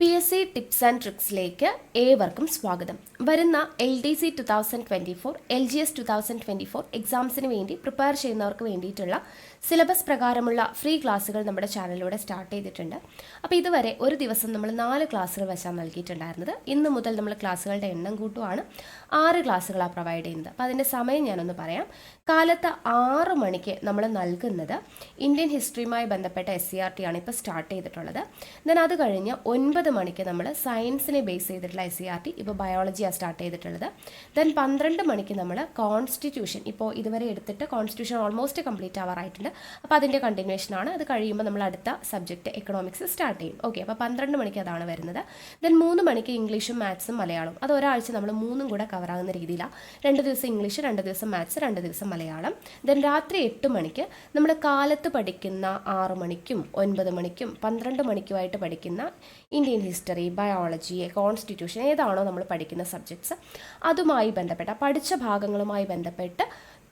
PSC tips and ട്രിക്സിലേക്ക് ഏവർക്കും സ്വാഗതം. വരുന്ന LDC 2024, LGS 2024 എക്സാംസിന് വേണ്ടി പ്രിപ്പയർ ചെയ്യുന്നവർക്ക് വേണ്ടിയിട്ടുള്ള സിലബസ് പ്രകാരമുള്ള ഫ്രീ ക്ലാസ്സുകൾ നമ്മുടെ ചാനലിലൂടെ സ്റ്റാർട്ട് ചെയ്തിട്ടുണ്ട്. അപ്പോൾ ഇതുവരെ ഒരു ദിവസം നമ്മൾ 4 ക്ലാസ്സുകൾ വെച്ചാണ് നൽകിയിട്ടുണ്ടായിരുന്നത്. ഇന്ന് മുതൽ നമ്മൾ ക്ലാസ്സുകളുടെ എണ്ണം കൂട്ടുവാണ്. 6 ക്ലാസ്സുകളാണ് പ്രൊവൈഡ് ചെയ്യുന്നത്. അപ്പോൾ അതിൻ്റെ സമയം ഞാനൊന്ന് പറയാം. കാലത്ത് 6 മണിക്ക് നമ്മൾ നൽകുന്നത് ഇന്ത്യൻ ഹിസ്റ്ററിയുമായി ബന്ധപ്പെട്ട SCERT ആണ് ഇപ്പോൾ സ്റ്റാർട്ട് ചെയ്തിട്ടുള്ളത്. ദെൻ അത് കഴിഞ്ഞ് 9 മണിക്ക് നമ്മൾ സയൻസിനെ ബേസ് ചെയ്തിട്ടുള്ള SCERT, ഇപ്പോൾ ബയോളജിയാണ് സ്റ്റാർട്ട് ചെയ്തിട്ടുള്ളത്. ദെൻ 12 മണിക്ക് നമ്മൾ കോൺസ്റ്റിറ്റ്യൂഷൻ, ഇപ്പോൾ ഇതുവരെ എടുത്തിട്ട് കോൺസ്റ്റിറ്റ്യൂഷൻ ഓൾമോസ്റ്റ് കംപ്ലീറ്റ് ആവാറായിട്ടുണ്ട്. അപ്പോൾ അതിൻ്റെ കണ്ടിന്യൂഷൻ ആണ്. അത് കഴിയുമ്പോൾ നമ്മൾ അടുത്ത സബ്ജക്റ്റ് എക്കണോമിക്സ് സ്റ്റാർട്ട് ചെയ്യും. ഓക്കെ, അപ്പോൾ 12 മണിക്ക് അതാണ് വരുന്നത്. ദെൻ 3 മണിക്ക് ഇംഗ്ലീഷും മാത്സും മലയാളവും. അത് ഒരാഴ്ച നമ്മൾ 3ഉം കൂടെ കവറാകുന്ന രീതിയിലാണ്. 2 ദിവസം ഇംഗ്ലീഷ്, 2 ദിവസം മാത്സ്, 2 ദിവസം മലയാളം. ദെൻ രാത്രി 8 മണിക്ക് നമ്മൾ കാലത്ത് പഠിക്കുന്ന 6 മണിക്കും 9 മണിക്കും 12 മണിക്കുമായിട്ട് പഠിക്കുന്ന ഇന്ത്യൻ ഹിസ്റ്ററി, ബയോളജി, കോൺസ്റ്റിറ്റ്യൂഷൻ ഏതാണോ നമ്മൾ പഠിക്കുന്ന സബ്ജക്ട്സ്, അതുമായി ബന്ധപ്പെട്ട പഠിച്ച ഭാഗങ്ങളുമായി ബന്ധപ്പെട്ട്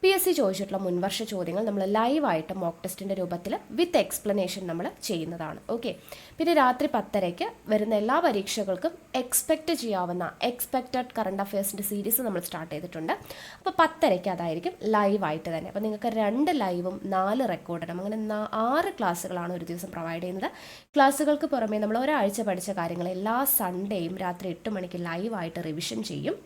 PSC ചോദിച്ചിട്ടുള്ള മുൻവർഷ ചോദ്യങ്ങൾ നമ്മൾ ലൈവായിട്ട് മോക്ക് ടെസ്റ്റിൻ്റെ രൂപത്തിൽ വിത്ത് എക്സ്പ്ലനേഷൻ നമ്മൾ ചെയ്യുന്നതാണ്. ഓക്കെ, പിന്നെ രാത്രി 10:30 വരുന്ന എല്ലാ പരീക്ഷകൾക്കും എക്സ്പെക്റ്റ് ചെയ്യാവുന്ന എക്സ്പെക്റ്റഡ് കറണ്ട് അഫയേഴ്സിൻ്റെ സീരീസ് നമ്മൾ സ്റ്റാർട്ട് ചെയ്തിട്ടുണ്ട്. അപ്പോൾ 10:30 അതായിരിക്കും ലൈവായിട്ട് തന്നെ. അപ്പോൾ നിങ്ങൾക്ക് 2 ലൈവും 4 റെക്കോർഡും, അങ്ങനെ 6 ക്ലാസ്സുകളാണ് ഒരു ദിവസം പ്രൊവൈഡ് ചെയ്യുന്നത്. ക്ലാസ്സുകൾക്ക് പുറമേ നമ്മൾ ഒരാഴ്ച പഠിച്ച കാര്യങ്ങൾ എല്ലാ സൺഡേയും രാത്രി 8 മണിക്ക് ലൈവായിട്ട് റിവിഷൻ ചെയ്യും.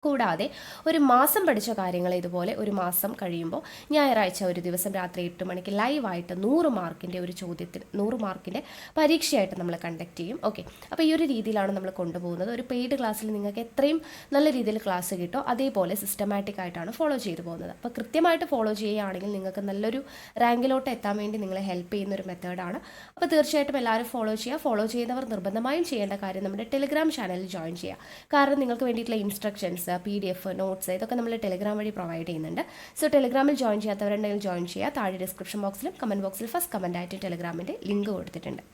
കൂടാതെ ഒരു മാസം പഠിച്ച കാര്യങ്ങൾ ഇതുപോലെ ഒരു മാസം കഴിയുമ്പോൾ ഞായറാഴ്ച ഒരു ദിവസം രാത്രി 8 മണിക്ക് ലൈവായിട്ട് 100 മാർക്കിൻ്റെ ഒരു ചോദ്യത്തിന് 100 മാർക്കിൻ്റെ പരീക്ഷയായിട്ട് നമ്മൾ കണ്ടക്ട് ചെയ്യും. ഓക്കെ, അപ്പോൾ ഈ ഒരു രീതിയിലാണ് നമ്മൾ കൊണ്ടുപോകുന്നത്. ഒരു പെയ്ഡ് ക്ലാസ്സിൽ നിങ്ങൾക്ക് എത്രയും നല്ല രീതിയിൽ ക്ലാസ് കിട്ടോ അതേപോലെ സിസ്റ്റമാറ്റിക് ആയിട്ടാണ് ഫോളോ ചെയ്തു പോകുന്നത്. അപ്പോൾ കൃത്യമായിട്ട് ഫോളോ ചെയ്യുകയാണെങ്കിൽ നിങ്ങൾക്ക് നല്ലൊരു റാങ്കിലോട്ട് എത്താൻ വേണ്ടി നിങ്ങളെ ഹെൽപ്പ് ചെയ്യുന്ന ഒരു മെത്തേഡാണ്. അപ്പോൾ തീർച്ചയായിട്ടും എല്ലാവരും ഫോളോ ചെയ്യുക. ഫോളോ ചെയ്യുന്നവർ നിർബന്ധമായും ചെയ്യേണ്ട കാര്യം നമ്മുടെ ടെലിഗ്രാം ചാനലിൽ ജോയിൻ ചെയ്യുക. കാരണം നിങ്ങൾക്ക് വേണ്ടിയിട്ടുള്ള ഇൻസ്ട്രക്ഷൻസ്, PDF, നോട്ട്സ് ഇതൊക്കെ നമ്മൾ ടെലിഗ്രാം വഴി പ്രൊവൈഡ് ചെയ്യുന്നുണ്ട്. സോ ടെലിഗ്രാമിൽ ജോയിൻ ചെയ്യാത്തവരുണ്ടെങ്കിൽ ജോയിൻ ചെയ്യുക. താഴെ ഡിസ്ക്രിപ്ഷൻ ബോക്സിലും കമൻറ്റ് ബോക്സിൽ ഫസ്റ്റ് കമൻ്റ് ആയിട്ട് ടെലിഗ്രാമിൻ്റെ ലിങ്ക് കൊടുത്തിട്ടുണ്ട്.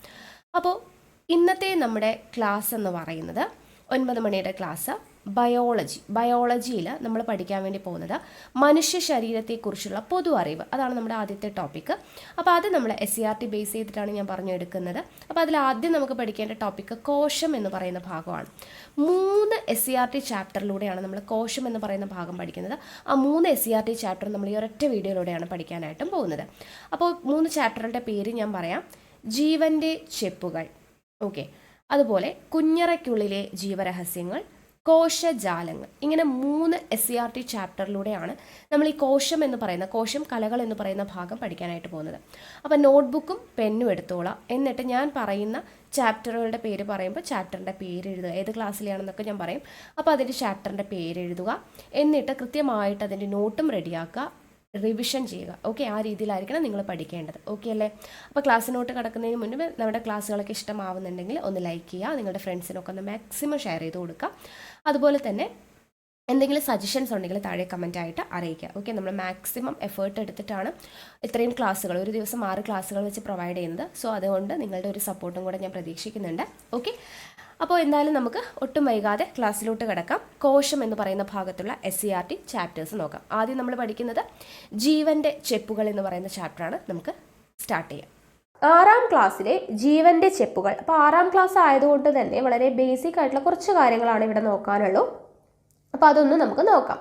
അപ്പോൾ ഇന്നത്തെ നമ്മുടെ ക്ലാസ് എന്ന് പറയുന്നത് 9 മണിയുടെ ക്ലാസ് ബയോളജിയിൽ നമ്മൾ പഠിക്കാൻ വേണ്ടി പോകുന്നത് മനുഷ്യ ശരീരത്തെക്കുറിച്ചുള്ള പൊതു അറിവ്. അതാണ് നമ്മുടെ ആദ്യത്തെ ടോപ്പിക്ക്. അപ്പോൾ അത് നമ്മൾ SCERT ബേസ് ചെയ്തിട്ടാണ് ഞാൻ പറഞ്ഞെടുക്കുന്നത്. അപ്പോൾ അതിൽ ആദ്യം നമുക്ക് പഠിക്കേണ്ട ടോപ്പിക്ക് കോശം എന്ന് പറയുന്ന ഭാഗമാണ്. 3 SCERT ചാപ്റ്ററിലൂടെയാണ് നമ്മൾ കോശം എന്ന് പറയുന്ന ഭാഗം പഠിക്കുന്നത്. ആ 3 SCERT ചാപ്റ്റർ നമ്മൾ ഈ ഒരൊറ്റ വീഡിയോയിലൂടെയാണ് പഠിക്കാനായിട്ടും പോകുന്നത്. അപ്പോൾ 3 ചാപ്റ്ററുടെ പേര് ഞാൻ പറയാം. ജീവൻ്റെ ചെപ്പുകൾ, ഓക്കെ, അതുപോലെ കുഞ്ഞറയ്ക്കുള്ളിലെ ജീവരഹസ്യങ്ങൾ, കോശജാലങ്ങൾ. ഇങ്ങനെ 3 SCERT ചാപ്റ്ററിലൂടെയാണ് നമ്മൾ ഈ കോശം എന്ന് പറയുന്ന കലകൾ എന്ന് പറയുന്ന ഭാഗം പഠിക്കാനായിട്ട് പോകുന്നത്. അപ്പോൾ നോട്ട്ബുക്കും പെന്നും എടുത്തോളാം. എന്നിട്ട് ഞാൻ പറയുന്ന ചാപ്റ്ററുകളുടെ പേര് പറയുമ്പോൾ ചാപ്റ്ററിൻ്റെ പേര് എഴുതുക. ഏത് ക്ലാസ്സിലാണെന്നൊക്കെ ഞാൻ പറയും. അപ്പോൾ അതിൻ്റെ ചാപ്റ്ററിൻ്റെ പേര് എഴുതുക. എന്നിട്ട് കൃത്യമായിട്ട് അതിൻ്റെ നോട്ടും റെഡിയാക്കുക, റിവിഷൻ ചെയ്യുക. ഓക്കെ, ആ രീതിയിലായിരിക്കണം നിങ്ങൾ പഠിക്കേണ്ടത്. ഓക്കെ അല്ലേ? അപ്പോൾ ക്ലാസ്സിനോട്ട് കടക്കുന്നതിന് മുൻപ് നമ്മുടെ ക്ലാസ്സുകളൊക്കെ ഇഷ്ടമാവുന്നുണ്ടെങ്കിൽ ഒന്ന് ലൈക്ക് ചെയ്യുക, നിങ്ങളുടെ ഫ്രണ്ട്സിനൊക്കെ ഒന്ന് മാക്സിമം ഷെയർ ചെയ്ത് കൊടുക്കുക. അതുപോലെ തന്നെ എന്തെങ്കിലും സജഷൻസ് ഉണ്ടെങ്കിൽ താഴെ കമൻ്റ് ആയിട്ട് അറിയിക്കുക. ഓക്കെ, നമ്മൾ മാക്സിമം എഫേർട്ട് എടുത്തിട്ടാണ് ഇത്രയും ക്ലാസ്സുകൾ ഒരു ദിവസം 6 ക്ലാസ്സുകൾ വെച്ച് പ്രൊവൈഡ് ചെയ്യുന്നത്. സോ അതുകൊണ്ട് നിങ്ങളുടെ ഒരു സപ്പോർട്ടും കൂടെ ഞാൻ പ്രതീക്ഷിക്കുന്നുണ്ട്. ഓക്കെ, അപ്പോൾ എന്തായാലും നമുക്ക് ഒട്ടും വൈകാതെ ക്ലാസ്സിലോട്ട് കിടക്കാം. കോശം എന്ന് പറയുന്ന ഭാഗത്തുള്ള SCERT ചാപ്റ്റേഴ്സ് നോക്കാം. ആദ്യം നമ്മൾ പഠിക്കുന്നത് ജീവൻ്റെ ചെപ്പുകൾ എന്ന് പറയുന്ന ചാപ്റ്ററാണ്. നമുക്ക് സ്റ്റാർട്ട് ചെയ്യാം. 6ാം ക്ലാസ്സിലെ ജീവൻ്റെ ചെപ്പുകൾ. അപ്പോൾ 6ാം ക്ലാസ് ആയതുകൊണ്ട് തന്നെ വളരെ ബേസിക് ആയിട്ടുള്ള കുറച്ച് കാര്യങ്ങളാണ് ഇവിടെ നോക്കാനുള്ളൂ. അപ്പോൾ അതൊന്ന് നമുക്ക് നോക്കാം.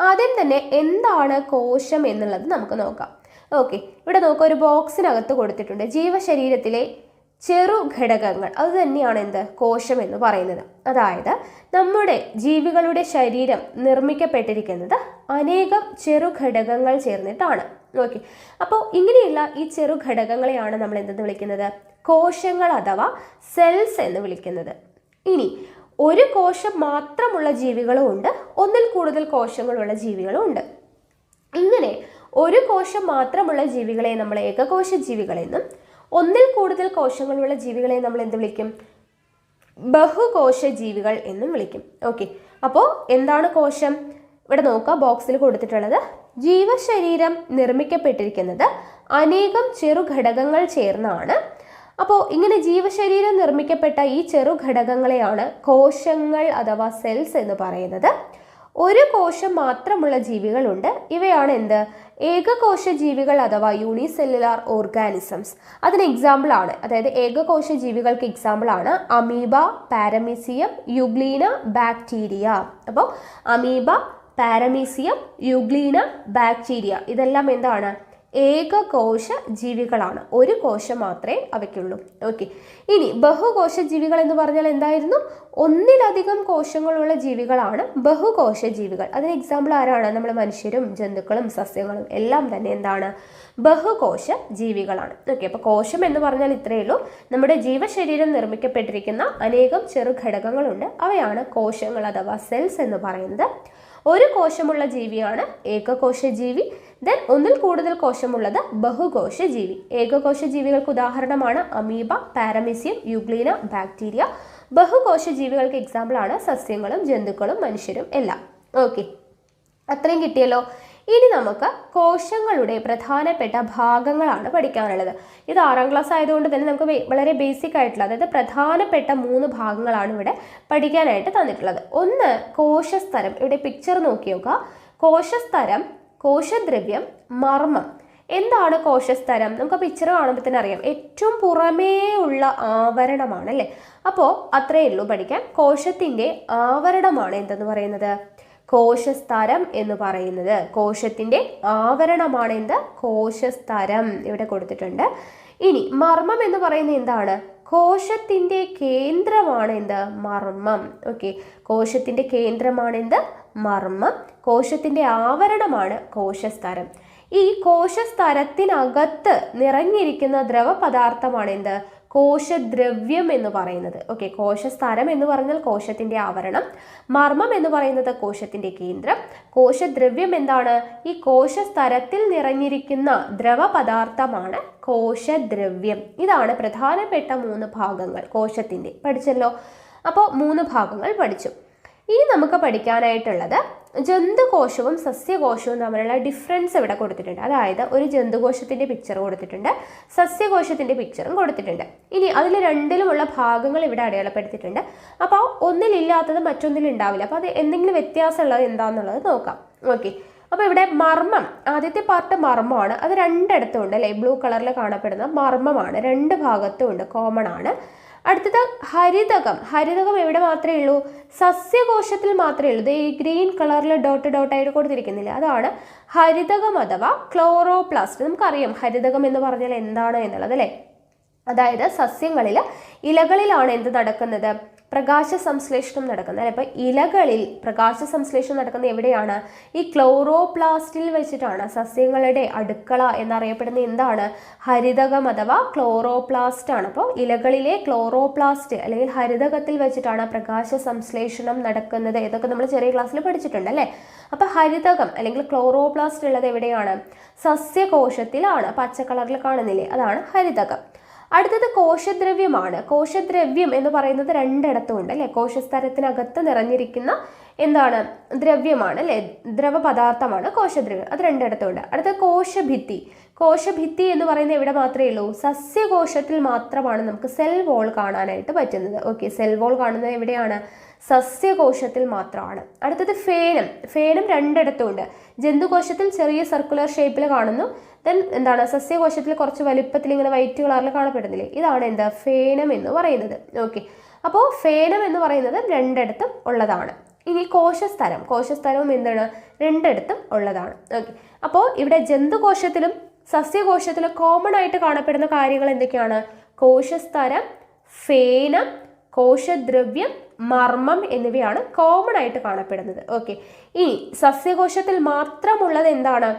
ആദ്യം തന്നെ എന്താണ് കോശം എന്നുള്ളത് നമുക്ക് നോക്കാം. ഓക്കെ, ഇവിടെ നോക്കാം, ഒരു ബോക്സിനകത്ത് കൊടുത്തിട്ടുണ്ട് ജീവശരീരത്തിലെ ചെറുഘടകങ്ങൾ. അത് തന്നെയാണ് എന്ത് കോശം എന്ന് പറയുന്നത്. അതായത് നമ്മുടെ ജീവികളുടെ ശരീരം നിർമ്മിക്കപ്പെട്ടിരിക്കുന്നത് അനേകം ചെറുഘടകങ്ങൾ ചേർന്നിട്ടാണ്. ഓക്കെ, അപ്പോൾ ഇങ്ങനെയുള്ള ഈ ചെറുഘടകങ്ങളെയാണ് നമ്മൾ എന്തെന്ന് വിളിക്കുന്നത്? കോശങ്ങൾ അഥവാ സെൽസ് എന്ന് വിളിക്കുന്നത്. ഇനി ഒരു കോശം മാത്രമുള്ള ജീവികളും ഉണ്ട്, ഒന്നിൽ കൂടുതൽ കോശങ്ങളുള്ള ജീവികളും ഉണ്ട്. ഇങ്ങനെ ഒരു കോശം മാത്രമുള്ള ജീവികളെ നമ്മൾ ഏകകോശ ജീവികളെന്നും ഒന്നിൽ കൂടുതൽ കോശങ്ങളുള്ള ജീവികളെ നമ്മൾ എന്ത് വിളിക്കും? ബഹുകോശ ജീവികൾ എന്നും വിളിക്കും. ഓക്കെ, അപ്പോൾ എന്താണ് കോശം? ഇവിടെ നോക്കുക, ബോക്സിൽ കൊടുത്തിട്ടുള്ളത് ജീവശരീരം നിർമ്മിക്കപ്പെട്ടിരിക്കുന്നത് അനേകം ചെറുഘടകങ്ങൾ ചേർന്നാണ്. അപ്പോൾ ഇങ്ങനെ ജീവശരീരം നിർമ്മിക്കപ്പെട്ട ഈ ചെറുഘടകങ്ങളെയാണ് കോശങ്ങൾ അഥവാ സെൽസ് എന്ന് പറയുന്നത്. ഒരു കോശം മാത്രമുള്ള ജീവികളുണ്ട്. ഇവയാണ് എന്ത്? ഏകകോശ ജീവികൾ അഥവാ യൂണിസെല്ലുലാർ ഓർഗാനിസംസ്. അതിന് എക്സാമ്പിൾ ആണ്, അതായത് ഏകകോശ ജീവികൾക്ക് എക്സാമ്പിൾ ആണ് അമീബ, പാരമീസിയം, യുഗ്ലീന, ബാക്ടീരിയ. അപ്പോൾ അമീബ, പാരമീസിയം, യുഗ്ലീന, ബാക്ടീരിയ ഇതെല്ലാം എന്താണ്? ഏകകോശ ജീവികളാണ്. ഒരു കോശം മാത്രമേ അവയ്ക്കുള്ളൂ. ഓക്കെ, ഇനി ബഹുകോശ ജീവികൾ എന്ന് പറഞ്ഞാൽ എന്തായിരുന്നു? ഒന്നിലധികം കോശങ്ങളുള്ള ജീവികളാണ് ബഹുകോശ ജീവികൾ. അതിന് എക്സാമ്പിൾ ആരാണ്? നമ്മൾ മനുഷ്യരും ജന്തുക്കളും സസ്യങ്ങളും എല്ലാം തന്നെ എന്താണ്? ബഹുകോശ ജീവികളാണ്. ഓക്കെ, അപ്പോൾ കോശം എന്ന് പറഞ്ഞാൽ ഇത്രയേ ഉള്ളൂ. നമ്മുടെ ജീവശരീരം നിർമ്മിക്കപ്പെട്ടിരിക്കുന്ന അനേകം ചെറു ഘടകങ്ങളുണ്ട്. അവയാണ് കോശങ്ങൾ അഥവാ സെൽസ് എന്ന് പറയുന്നത്. ഒരു കോശമുള്ള ജീവിയാണ് ഏകകോശ ജീവി. ദെൻ ഒന്നിൽ കൂടുതൽ കോശമുള്ളത് ബഹുകോശ ജീവി. ഏകകോശ ജീവികൾക്ക് ഉദാഹരണമാണ് അമീബ, പാരമീസിയം, യുഗ്ലീന, ബാക്ടീരിയ. ബഹുകോശ ജീവികൾക്ക് എക്സാമ്പിൾ ആണ് സസ്യങ്ങളും ജന്തുക്കളും മനുഷ്യരും എല്ലാം. ഓക്കെ, അത്രയും കിട്ടിയല്ലോ. ഇനി നമുക്ക് കോശങ്ങളുടെ പ്രധാനപ്പെട്ട ഭാഗങ്ങളാണ് പഠിക്കാനുള്ളത്. ഇത് 6ാം ക്ലാസ് ആയതുകൊണ്ട് തന്നെ നമുക്ക് വളരെ ബേസിക് ആയിട്ടുള്ള, അതായത് പ്രധാനപ്പെട്ട 3 ഭാഗങ്ങളാണ് ഇവിടെ പഠിക്കാനായിട്ട് തന്നിട്ടുള്ളത്. ഒന്ന് കോശസ്തരം. ഇവിടെ പിക്ചർ നോക്കി നോക്കുക. കോശസ്തരം, കോശദ്രവ്യം, മർമ്മം. എന്താണ് കോശസ്തരം? നമുക്ക് പിക്ചർ കാണുമ്പോൾ തന്നെ അറിയാം, ഏറ്റവും പുറമേ ഉള്ള ആവരണമാണ് അല്ലേ. അപ്പോൾ അത്രയേ ഉള്ളൂ പഠിക്കാൻ. കോശത്തിൻ്റെ ആവരണമാണ് എന്തെന്ന് പറയുന്നത്? കോശസ്തരം എന്ന് പറയുന്നത്. കോശത്തിൻ്റെ ആവരണമാണ് എന്ത്? കോശസ്തരം ഇവിടെ കൊടുത്തിട്ടുണ്ട്. ഇനി മർമ്മം എന്ന് പറയുന്നത് എന്താണ്? കോശത്തിൻ്റെ കേന്ദ്രമാണ് എന്ത്? മർമ്മം. ഓക്കെ, കോശത്തിൻ്റെ കേന്ദ്രമാണ് എന്ത്? മർമ്മം. കോശത്തിൻ്റെ ആവരണമാണ് കോശസ്തരം. ഈ കോശസ്തരത്തിനകത്ത് നിറഞ്ഞിരിക്കുന്ന ദ്രവപദാർത്ഥമാണ് എന്ത്? കോശദ്രവ്യം എന്ന് പറയുന്നത്. ഓക്കെ, കോശസ്തരം എന്ന് പറഞ്ഞാൽ കോശത്തിൻ്റെ ആവരണം, മർമ്മം എന്ന് പറയുന്നത് കോശത്തിൻ്റെ കേന്ദ്രം, കോശദ്രവ്യം എന്താണ്? ഈ കോശസ്തരത്തിൽ നിറഞ്ഞിരിക്കുന്ന ദ്രവപദാർത്ഥമാണ് കോശദ്രവ്യം. ഇതാണ് പ്രധാനപ്പെട്ട 3 ഭാഗങ്ങൾ കോശത്തിൻ്റെ. പഠിച്ചല്ലോ. അപ്പോൾ 3 ഭാഗങ്ങൾ പഠിച്ചു. ഇനി നമുക്ക് പഠിക്കാനായിട്ടുള്ളത് ജന്തുകോശവും സസ്യകോശവും തമ്മിലുള്ള ഡിഫറൻസ് ഇവിടെ കൊടുത്തിട്ടുണ്ട്. അതായത് ഒരു ജന്തുകോശത്തിൻ്റെ പിക്ചർ കൊടുത്തിട്ടുണ്ട്, സസ്യകോശത്തിൻ്റെ പിക്ചറും കൊടുത്തിട്ടുണ്ട്. ഇനി അതിൽ രണ്ടിലുമുള്ള ഭാഗങ്ങൾ ഇവിടെ അടയാളപ്പെടുത്തിയിട്ടുണ്ട്. അപ്പോൾ ഒന്നിലില്ലാത്തത് മറ്റൊന്നിൽ ഉണ്ടാവില്ല. അപ്പോൾ അത് എന്തെങ്കിലും വ്യത്യാസമുള്ളത് എന്താണെന്നുള്ളത് നോക്കാം. ഓക്കെ, അപ്പോൾ ഇവിടെ മർമ്മം, ആദ്യത്തെ പാർട്ട് മർമ്മമാണ്. അത് രണ്ടിടത്തും ഉണ്ട് അല്ലേ. ബ്ലൂ കളറിൽ കാണപ്പെടുന്ന മർമ്മമാണ്, 2 ഭാഗത്തും ഉണ്ട്, കോമൺ ആണ്. അടുത്തത് ഹരിതകം. ഹരിതകം എവിടെ മാത്രമേ ഉള്ളൂ? സസ്യകോശത്തിൽ മാത്രമേ ഉള്ളൂ. ഈ ഗ്രീൻ കളറിൽ ഡോട്ട് ഡോട്ടായിട്ട് കൊടുത്തിരിക്കുന്നില്ല, അതാണ് ഹരിതകം അഥവാ ക്ലോറോപ്ലാസ്റ്റ്. നമുക്കറിയാം ഹരിതകം എന്ന് പറഞ്ഞാൽ എന്താണ് എന്നുള്ളത് അല്ലേ. അതായത് സസ്യങ്ങളിൽ ഇലകളിലാണ് എന്ത് നടക്കുന്നത്? പ്രകാശ സംശ്ലേഷണം നടക്കുന്നത് അല്ലെ. അപ്പോൾ ഇലകളിൽ പ്രകാശ സംശ്ലേഷണം നടക്കുന്നത് എവിടെയാണ്? ഈ ക്ലോറോപ്ലാസ്റ്റിൽ വെച്ചിട്ടാണ്. സസ്യങ്ങളുടെ അടുക്കള എന്നറിയപ്പെടുന്ന എന്താണ്? ഹരിതകം അഥവാ ക്ലോറോപ്ലാസ്റ്റ് ആണ്. അപ്പോൾ ഇലകളിലെ ക്ലോറോപ്ലാസ്റ്റ് അല്ലെങ്കിൽ ഹരിതകത്തിൽ വെച്ചിട്ടാണ് പ്രകാശ സംശ്ലേഷണം നടക്കുന്നത്. ഇതൊക്കെ നമ്മൾ ചെറിയ ക്ലാസ്സിൽ പഠിച്ചിട്ടുണ്ട് അല്ലേ. അപ്പോൾ ഹരിതകം അല്ലെങ്കിൽ ക്ലോറോപ്ലാസ്റ്റ് ഉള്ളത് എവിടെയാണ്? സസ്യകോശത്തിലാണ്. പച്ച കളറിൽ കാണുന്നില്ലേ, അതാണ് ഹരിതകം. അടുത്തത് കോശദ്രവ്യമാണ്. കോശദ്രവ്യം എന്ന് പറയുന്നത് 2 ഇടത്തും ഉണ്ട് അല്ലേ. കോശസ്തരത്തിനകത്ത് നിറഞ്ഞിരിക്കുന്ന എന്താണ്? ദ്രവ്യമാണ് അല്ലേ, ദ്രവപദാർത്ഥമാണ് കോശദ്രവ്യം. അത് 2 ഇടത്തും ഉണ്ട്. അടുത്തത് കോശഭിത്തി. കോശഭിത്തി എന്ന് പറയുന്നത് എവിടെ മാത്രമേ ഉള്ളൂ? സസ്യകോശത്തിൽ മാത്രമാണ് നമുക്ക് സെൽ വോൾ കാണാനായിട്ട് പറ്റുന്നത്. ഓക്കെ, സെൽ വോൾ കാണുന്നത് എവിടെയാണ്? സസ്യകോശത്തിൽ മാത്രമാണ്. അടുത്തത് ഫേനം. ഫേനം 2 ഇടത്തും ഉണ്ട്. ജന്തുകോശത്തിൽ ചെറിയ സർക്കുലർ ഷേപ്പിൽ കാണുന്നു. ദെൻ എന്താണ്? സസ്യകോശത്തിൽ കുറച്ച് വലിപ്പത്തിൽ ഇങ്ങനെ വൈറ്റ് കളറിൽ കാണപ്പെടുന്നില്ലേ, ഇതാണ് എന്താ? ഫേനം എന്ന് പറയുന്നത്. ഓക്കെ, അപ്പോൾ ഫേനം എന്ന് പറയുന്നത് 2 ഇടത്തും ഉള്ളതാണ്. ഇനി കോശസ്തരം. കോശസ്തരവും എന്താണ്? 2 ഇടത്തും ഉള്ളതാണ്. ഓക്കെ, അപ്പോൾ ഇവിടെ ജന്തുകോശത്തിലും സസ്യകോശത്തിലും കോമൺ ആയിട്ട് കാണപ്പെടുന്ന കാര്യങ്ങൾ എന്തൊക്കെയാണ്? കോശസ്തരം, ഫേനം, കോശദ്രവ്യം, മർമ്മം എന്നിവയാണ് കോമൺ ആയിട്ട് കാണപ്പെടുന്നത്. ഓക്കെ, ഇനി സസ്യകോശത്തിൽ മാത്രമുള്ളത് എന്താണ്?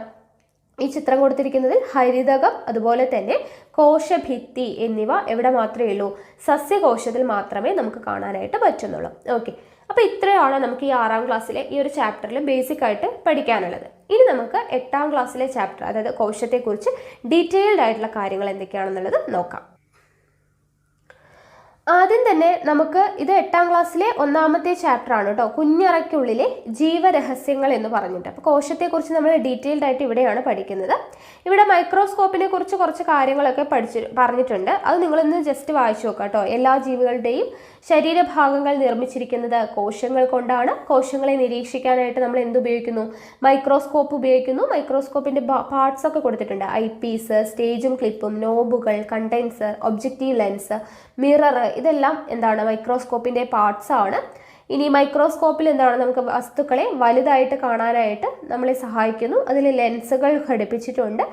ഈ ചിത്രം കൊടുത്തിരിക്കുന്നതിൽ ഹരിതകം അതുപോലെ തന്നെ കോശഭിത്തി എന്നിവ എവിടെ മാത്രമേ ഉള്ളൂ? സസ്യകോശത്തിൽ മാത്രമേ നമുക്ക് കാണാനായിട്ട് പറ്റുന്നുള്ളൂ. ഓക്കെ, അപ്പോൾ ഇത്രയാണ് നമുക്ക് ഈ 6ാം ക്ലാസ്സിലെ ഈ ഒരു ചാപ്റ്ററിൽ ബേസിക് ആയിട്ട് പഠിക്കാനുള്ളത്. ഇനി നമുക്ക് 8ാം ക്ലാസ്സിലെ ചാപ്റ്റർ, അതായത് കോശത്തെക്കുറിച്ച് ഡീറ്റെയിൽഡ് ആയിട്ടുള്ള കാര്യങ്ങൾ എന്തൊക്കെയാണെന്നുള്ളത് നോക്കാം. ആദ്യം തന്നെ നമുക്ക് ഇത് 8ാം ക്ലാസ്സിലെ 1ാമത്തെ ചാപ്റ്റർ ആണ് കേട്ടോ, കുഞ്ഞറയ്ക്കുള്ളിലെ ജീവരഹസ്യങ്ങൾ എന്ന് പറഞ്ഞിട്ട്. അപ്പോൾ കോശത്തെക്കുറിച്ച് നമ്മൾ ഡീറ്റെയിൽഡ് ആയിട്ട് ഇവിടെയാണ് പഠിക്കുന്നത്. ഇവിടെ മൈക്രോസ്കോപ്പിനെ കുറിച്ച് കുറച്ച് കാര്യങ്ങളൊക്കെ പറഞ്ഞിട്ടുണ്ട്. അത് നിങ്ങളൊന്ന് ജസ്റ്റ് വായിച്ചു നോക്കാം കേട്ടോ. എല്ലാ ജീവികളുടെയും ശരീരഭാഗങ്ങൾ നിർമ്മിച്ചിരിക്കുന്നത് കോശങ്ങൾ കൊണ്ടാണ്. കോശങ്ങളെ നിരീക്ഷിക്കാനായിട്ട് നമ്മൾ എന്തുപയോഗിക്കുന്നു? മൈക്രോസ്കോപ്പ് ഉപയോഗിക്കുന്നു. മൈക്രോസ്കോപ്പിന്റെ പാർട്സ് ഒക്കെ കൊടുത്തിട്ടുണ്ട്. ഐ പീസ്, സ്റ്റേജും ക്ലിപ്പും, നോബുകൾ, കണ്ടൻസർ, ഒബ്ജക്റ്റീവ് ലെൻസ്, മിറർ, ഇതെല്ലാം എന്താണ്? മൈക്രോസ്കോപ്പിന്റെ പാർട്സ് ആണ്. ഇനി മൈക്രോസ്കോപ്പിൽ എന്താണ്? നമുക്ക് വസ്തുക്കളെ വലുതായിട്ട് കാണാനായിട്ട് നമ്മളെ സഹായിക്കുന്നു. അതിൽ ലെൻസുകൾ ഘടിപ്പിച്ചിട്ടുണ്ട്.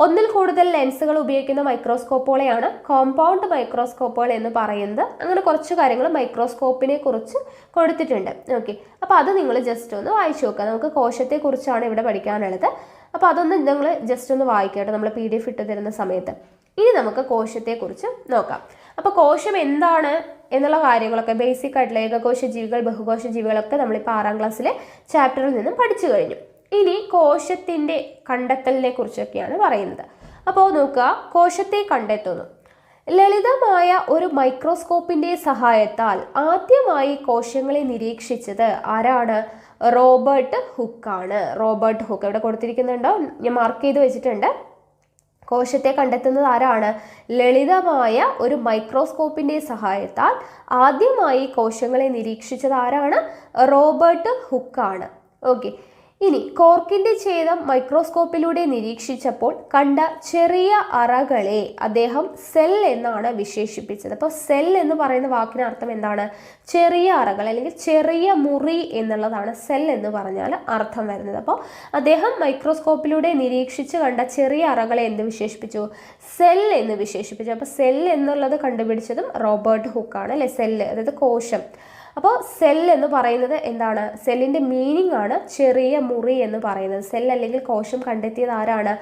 ഒന്നിൽ കൂടുതൽ ലെൻസുകൾ ഉപയോഗിക്കുന്ന മൈക്രോസ്കോപ്പുകളെയാണ് കോമ്പൗണ്ട് മൈക്രോസ്കോപ്പുകൾ എന്ന് പറയുന്നത്. അങ്ങനെ കുറച്ച് കാര്യങ്ങൾ മൈക്രോസ്കോപ്പിനെ കുറിച്ച് കൊടുത്തിട്ടുണ്ട്. ഓക്കെ, അപ്പോൾ അത് നിങ്ങൾ ജസ്റ്റ് ഒന്ന് വായിച്ചു നോക്കുക. നമുക്ക് കോശത്തെക്കുറിച്ചാണ് ഇവിടെ പഠിക്കാനുള്ളത്. അപ്പോൾ അതൊന്ന് നിങ്ങൾ ജസ്റ്റ് ഒന്ന് വായിക്കട്ടെ നമ്മൾ PDF ഇട്ട് തരുന്ന സമയത്ത്. ഇനി നമുക്ക് കോശത്തെക്കുറിച്ച് നോക്കാം. അപ്പോൾ കോശം എന്താണ് എന്നുള്ള കാര്യങ്ങളൊക്കെ ബേസിക് ആയിട്ടുള്ള ഏകകോശ ജീവികൾ, ബഹുകോശ ജീവികളൊക്കെ നമ്മളിപ്പോൾ 6ാം ക്ലാസ്സിലെ ചാപ്റ്ററിൽ നിന്നും പഠിച്ചു കഴിഞ്ഞു. ഇനി കോശത്തിൻ്റെ കണ്ടെത്തലിനെ കുറിച്ചൊക്കെയാണ് പറയുന്നത്. അപ്പോൾ നോക്കുക, കോശത്തെ കണ്ടെത്തുന്നു. ലളിതമായ ഒരു മൈക്രോസ്കോപ്പിന്റെ സഹായത്താൽ ആദ്യമായി കോശങ്ങളെ നിരീക്ഷിച്ചത് ആരാണ്? റോബർട്ട് ഹുക്കാണ്. റോബർട്ട് ഹുക്ക് ഇവിടെ കൊടുത്തിരിക്കുന്നുണ്ടോ? ഞാൻ മാർക്ക് ചെയ്ത് വെച്ചിട്ടുണ്ട്. കോശത്തെ കണ്ടെത്തുന്നത് ആരാണ്? ലളിതമായ ഒരു മൈക്രോസ്കോപ്പിന്റെ സഹായത്താൽ ആദ്യമായി കോശങ്ങളെ നിരീക്ഷിച്ചത് ആരാണ്? റോബർട്ട് ഹുക്കാണ്. ഓക്കെ, ഇനി കോർക്കിന്റെ ഛേദം മൈക്രോസ്കോപ്പിലൂടെ നിരീക്ഷിച്ചപ്പോൾ കണ്ട ചെറിയ അറകളെ അദ്ദേഹം സെൽ എന്നാണ് വിശേഷിപ്പിച്ചത്. അപ്പോൾ സെൽ എന്ന് പറയുന്ന വാക്കിന് അർത്ഥം എന്താണ്? ചെറിയ അറകൾ അല്ലെങ്കിൽ ചെറിയ മുറി എന്നുള്ളതാണ് സെൽ എന്ന് പറഞ്ഞാൽ അർത്ഥം വരുന്നത്. അപ്പോൾ അദ്ദേഹം മൈക്രോസ്കോപ്പിലൂടെ നിരീക്ഷിച്ച് കണ്ട ചെറിയ അറകളെ എന്ത് വിശേഷിപ്പിച്ചു? സെൽ എന്ന് വിശേഷിപ്പിച്ചു. അപ്പോൾ സെൽ എന്നുള്ളത് കണ്ടുപിടിച്ചതും റോബർട്ട് ഹുക്കാണ് അല്ലെ? സെല്ല്, അതായത് കോശം. അപ്പോൾ സെൽ എന്ന് പറയുന്നത് എന്താണ്? സെല്ലിൻ്റെ മീനിങ് ആണ് ചെറിയ മുറി എന്ന് പറയുന്നത്. സെൽ അല്ലെങ്കിൽ കോശം കണ്ടെത്തിയത് ആരാണ്?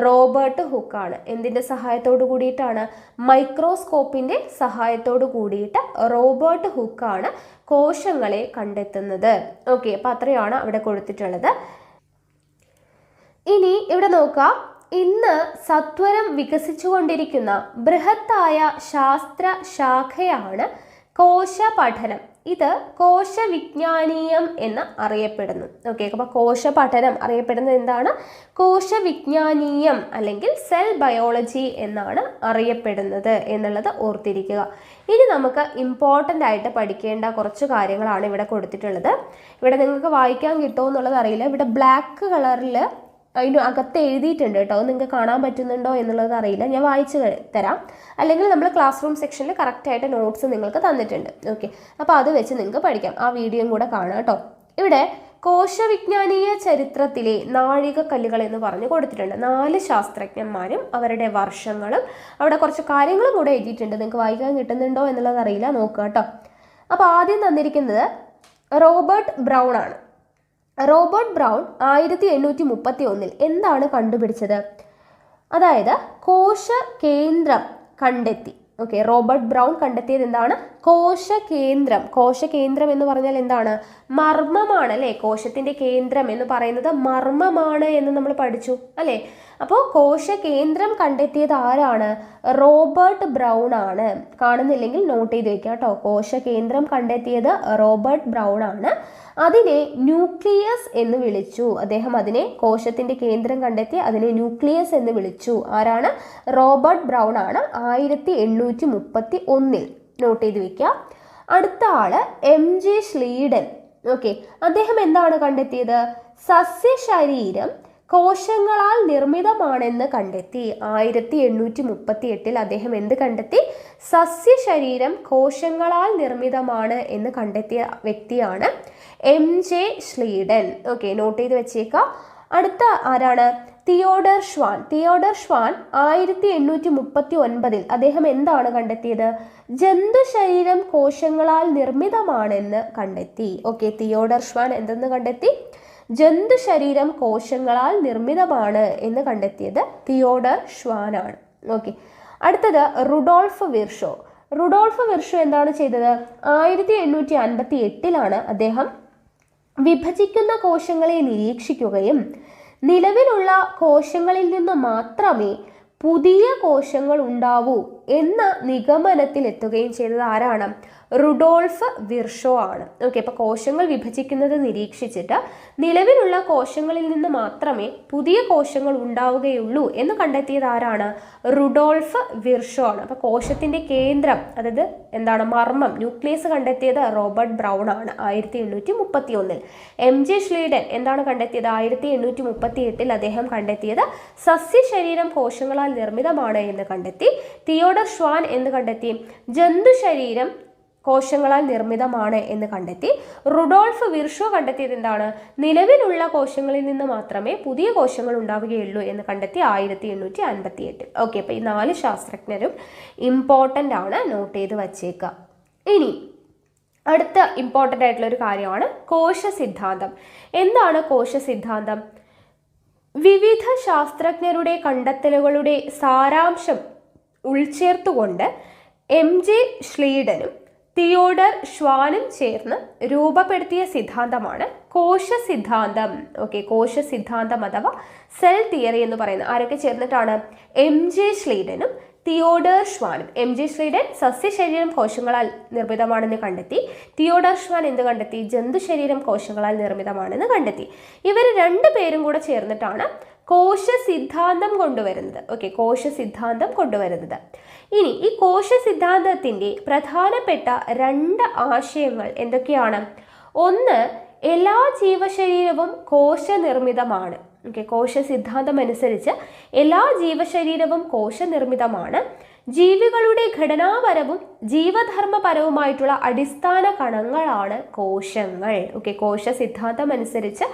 റോബർട്ട് ഹുക്കാണ്. എന്തിൻ്റെ സഹായത്തോടു കൂടിയിട്ടാണ്? മൈക്രോസ്കോപ്പിൻ്റെ സഹായത്തോടു കൂടിയിട്ട് റോബർട്ട് ഹുക്കാണ് കോശങ്ങളെ കണ്ടെത്തുന്നത്. ഓക്കെ, അപ്പോൾ അത്രയാണ് അവിടെ കൊടുത്തിട്ടുള്ളത്. ഇനി ഇവിടെ നോക്കാം, ഇന്ന് സത്വരം വികസിച്ചുകൊണ്ടിരിക്കുന്ന ബൃഹത്തായ ശാസ്ത്ര ശാഖയാണ് കോശ പഠനം. ഇത് കോശവിജ്ഞാനീയം എന്ന് അറിയപ്പെടുന്നു. ഓക്കെ, അപ്പോൾ കോശ പഠനം അറിയപ്പെടുന്നത് എന്താണ്? കോശവിജ്ഞാനീയം അല്ലെങ്കിൽ സെൽ ബയോളജി എന്നാണ് അറിയപ്പെടുന്നത് എന്നുള്ളത് ഓർത്തിരിക്കുക. ഇനി നമുക്ക് ഇമ്പോർട്ടൻ്റ് ആയിട്ട് പഠിക്കേണ്ട കുറച്ച് കാര്യങ്ങളാണ് ഇവിടെ കൊടുത്തിട്ടുള്ളത്. ഇവിടെ നിങ്ങൾക്ക് വായിക്കാൻ കിട്ടുമോ എന്നുള്ളത് അറിയില്ല. ഇവിടെ ബ്ലാക്ക് കളറിൽ അതിൻ്റെ അകത്ത് എഴുതിയിട്ടുണ്ട് കേട്ടോ. അത് നിങ്ങൾക്ക് കാണാൻ പറ്റുന്നുണ്ടോ എന്നുള്ളത് അറിയില്ല. ഞാൻ വായിച്ച് തരാം. അല്ലെങ്കിൽ നമ്മൾ ക്ലാസ് റൂം സെക്ഷനിൽ കറക്റ്റായിട്ട് നോട്ട്സ് നിങ്ങൾക്ക് തന്നിട്ടുണ്ട്. ഓക്കെ, അപ്പോൾ അത് വെച്ച് നിങ്ങൾക്ക് പഠിക്കാം. ആ വീഡിയോയും കൂടെ കാണാം കേട്ടോ. ഇവിടെ കോശവിജ്ഞാനീയ ചരിത്രത്തിലെ നാഴികക്കല്ലുകൾ എന്ന് പറഞ്ഞ് കൊടുത്തിട്ടുണ്ട്. 4 ശാസ്ത്രജ്ഞന്മാരും അവരുടെ വർഷങ്ങളും അവിടെ കുറച്ച് കാര്യങ്ങളും കൂടെ എഴുതിയിട്ടുണ്ട്. നിങ്ങൾക്ക് വായിക്കാൻ കിട്ടുന്നുണ്ടോ എന്നുള്ളത് അറിയില്ല, നോക്കുക കേട്ടോ. അപ്പോൾ ആദ്യം തന്നിരിക്കുന്നത് റോബർട്ട് ബ്രൗൺ ആണ്. റോബർട്ട് ബ്രൗൺ 1831 എന്താണ് കണ്ടുപിടിച്ചത്? അതായത് കോശ കേന്ദ്രം കണ്ടെത്തി. ഓക്കെ, റോബർട്ട് ബ്രൗൺ കണ്ടെത്തിയത് എന്താണ്? കോശകേന്ദ്രം. കോശകേന്ദ്രം എന്ന് പറഞ്ഞാൽ എന്താണ്? മർമ്മമാണ് അല്ലേ? കോശത്തിന്റെ കേന്ദ്രം എന്ന് പറയുന്നത് മർമ്മമാണ് എന്ന് നമ്മൾ പഠിച്ചു അല്ലേ? അപ്പോൾ കോശകേന്ദ്രം കണ്ടെത്തിയത് ആരാണ്? റോബർട്ട് ബ്രൗൺ ആണ്. കാണുന്നില്ലെങ്കിൽ നോട്ട് ചെയ്ത് വെക്കുക കേട്ടോ. കോശകേന്ദ്രം കണ്ടെത്തിയത് റോബർട്ട് ബ്രൗൺ ആണ്. അതിനെ ന്യൂക്ലിയസ് എന്ന് വിളിച്ചു. അദ്ദേഹം അതിനെ, കോശത്തിന്റെ കേന്ദ്രം കണ്ടെത്തി അതിനെ ന്യൂക്ലിയസ് എന്ന് വിളിച്ചു. ആരാണ്? റോബർട്ട് ബ്രൗൺ ആണ്. 1831 നോട്ട് ചെയ്ത് വെക്കുക. അടുത്ത ആള് MG ശ്ലീഡൻ. ഓക്കെ, അദ്ദേഹം എന്താണ് കണ്ടെത്തിയത്? സസ്യശരീരം കോശങ്ങളാൽ നിർമ്മിതമാണെന്ന് കണ്ടെത്തി. 1838 അദ്ദേഹം എന്ത് കണ്ടെത്തി? സസ്യശരീരം കോശങ്ങളാൽ നിർമ്മിതമാണ് എന്ന് കണ്ടെത്തിയ വ്യക്തിയാണ് MJ ശ്ലീഡൻ. ഓക്കെ, നോട്ട് ചെയ്ത് വെച്ചേക്കാം. അടുത്ത ആരാണ്? Theodore Schwann. തിയോഡർ ഷ്വാൻ 1839 അദ്ദേഹം എന്താണ് കണ്ടെത്തിയത്? ജന്തുശരീരം കോശങ്ങളാൽ നിർമ്മിതമാണെന്ന് കണ്ടെത്തി. ഓക്കെ, തിയോഡർ ഷ്വാൻ എന്തെന്ന് കണ്ടെത്തി? ജന്തുശരീരം കോശങ്ങളാൽ നിർമ്മിതമാണ് എന്ന് കണ്ടെത്തിയത് തിയോഡർ ഷ്വാൻ ആണ്. ഓക്കെ, അടുത്തത് റുഡോൾഫ് വിർഷോ. റുഡോൾഫ് വിർഷോ എന്താണ് ചെയ്തത്? 1858 അദ്ദേഹം വിഭജിക്കുന്ന കോശങ്ങളെ നിരീക്ഷിക്കുകയും നിലവിലുള്ള കോശങ്ങളിൽ നിന്ന് മാത്രമേ പുതിയ കോശങ്ങൾ ഉണ്ടാവൂ എന്ന നിഗമനത്തിൽ എത്തുകയും ചെയ്തത് ആരാണ്? റുഡോൾഫ് വിർഷോ ആണ്. ഓക്കെ, അപ്പോൾ കോശങ്ങൾ വിഭജിക്കുന്നത് നിരീക്ഷിച്ചിട്ട് നിലവിലുള്ള കോശങ്ങളിൽ നിന്ന് മാത്രമേ പുതിയ കോശങ്ങൾ ഉണ്ടാവുകയുള്ളൂ എന്ന് കണ്ടെത്തിയത് ആരാണ്? റുഡോൾഫ് വിർഷോ ആണ്. അപ്പോൾ കോശത്തിന്റെ കേന്ദ്രം, അതായത് എന്താണ് മർമ്മം, ന്യൂക്ലിയസ് കണ്ടെത്തിയത് റോബർട്ട് ബ്രൗൺ ആണ് 1831. MJ ഷ്ലീഡൻ എന്താണ് കണ്ടെത്തിയത്? 1838 അദ്ദേഹം കണ്ടെത്തിയത് സസ്യശരീരം കോശങ്ങളാൽ നിർമ്മിതമാണ് എന്ന് കണ്ടെത്തി. തിയോഡർ ഷ്വാൻ എന്ന് കണ്ടെത്തി? ജന്തു ശരീരം കോശങ്ങളാൽ നിർമ്മിതമാണ് എന്ന് കണ്ടെത്തി. റുഡോൾഫ് വിർഷോ കണ്ടെത്തിയത് എന്താണ്? നിലവിലുള്ള കോശങ്ങളിൽ നിന്ന് മാത്രമേ പുതിയ കോശങ്ങൾ ഉണ്ടാവുകയുള്ളൂ എന്ന് കണ്ടെത്തി 1858. ഓക്കെ, അപ്പോൾ ഈ 4 ശാസ്ത്രജ്ഞരും ഇമ്പോർട്ടൻ്റ് ആണ്, നോട്ട് ചെയ്ത് വച്ചേക്കുക. ഇനി അടുത്ത ഇമ്പോർട്ടൻ്റ് ആയിട്ടുള്ള ഒരു കാര്യമാണ് കോശ സിദ്ധാന്തം. എന്താണ് കോശ സിദ്ധാന്തം? വിവിധ ശാസ്ത്രജ്ഞരുടെ കണ്ടെത്തലുകളുടെ സാരാംശം ഉൾച്ചേർത്തുകൊണ്ട് MJ ഷ്ലീഡനും തിയോഡർ ഷ്വാനും ചേർന്ന് രൂപപ്പെടുത്തിയ സിദ്ധാന്തമാണ് കോശ സിദ്ധാന്തം. ഓക്കെ, കോശ സിദ്ധാന്തം അഥവാ സെൽ തിയറി എന്ന് പറയുന്നത് ആരൊക്കെ ചേർന്നിട്ടാണ്? MJ ഷ്ലീഡനും തിയോഡർ ഷ്വാനും. MJ ഷ്ലീഡൻ സസ്യശരീരം കോശങ്ങളാൽ നിർമ്മിതമാണെന്ന് കണ്ടെത്തി. തിയോഡർ ഷ്വാൻ എന്ത് കണ്ടെത്തി? ജന്തുശരീരം കോശങ്ങളാൽ നിർമ്മിതമാണെന്ന് കണ്ടെത്തി. ഇവർ 2 പേരും കൂടെ ചേർന്നിട്ടാണ് കോശ സിദ്ധാന്തം കൊണ്ടുവരുന്നത്. ഓക്കെ, കോശ സിദ്ധാന്തം കൊണ്ടുവരുന്നത്. ഇനി ഈ കോശ സിദ്ധാന്തത്തിന്റെ പ്രധാനപ്പെട്ട 2 ആശയങ്ങൾ എന്തൊക്കെയാണ്? ഒന്ന്, എല്ലാ ജീവശരീരവും കോശനിർമ്മിതമാണ്. ഓക്കെ, കോശ സിദ്ധാന്തം അനുസരിച്ച് എല്ലാ ജീവശരീരവും കോശനിർമ്മിതമാണ്. ജീവികളുടെ ഘടനാപരവും ജീവധർമ്മപരവുമായിട്ടുള്ള അടിസ്ഥാന കണങ്ങളാണ് കോശങ്ങൾ. ഓക്കെ, കോശ സിദ്ധാന്തം അനുസരിച്ച്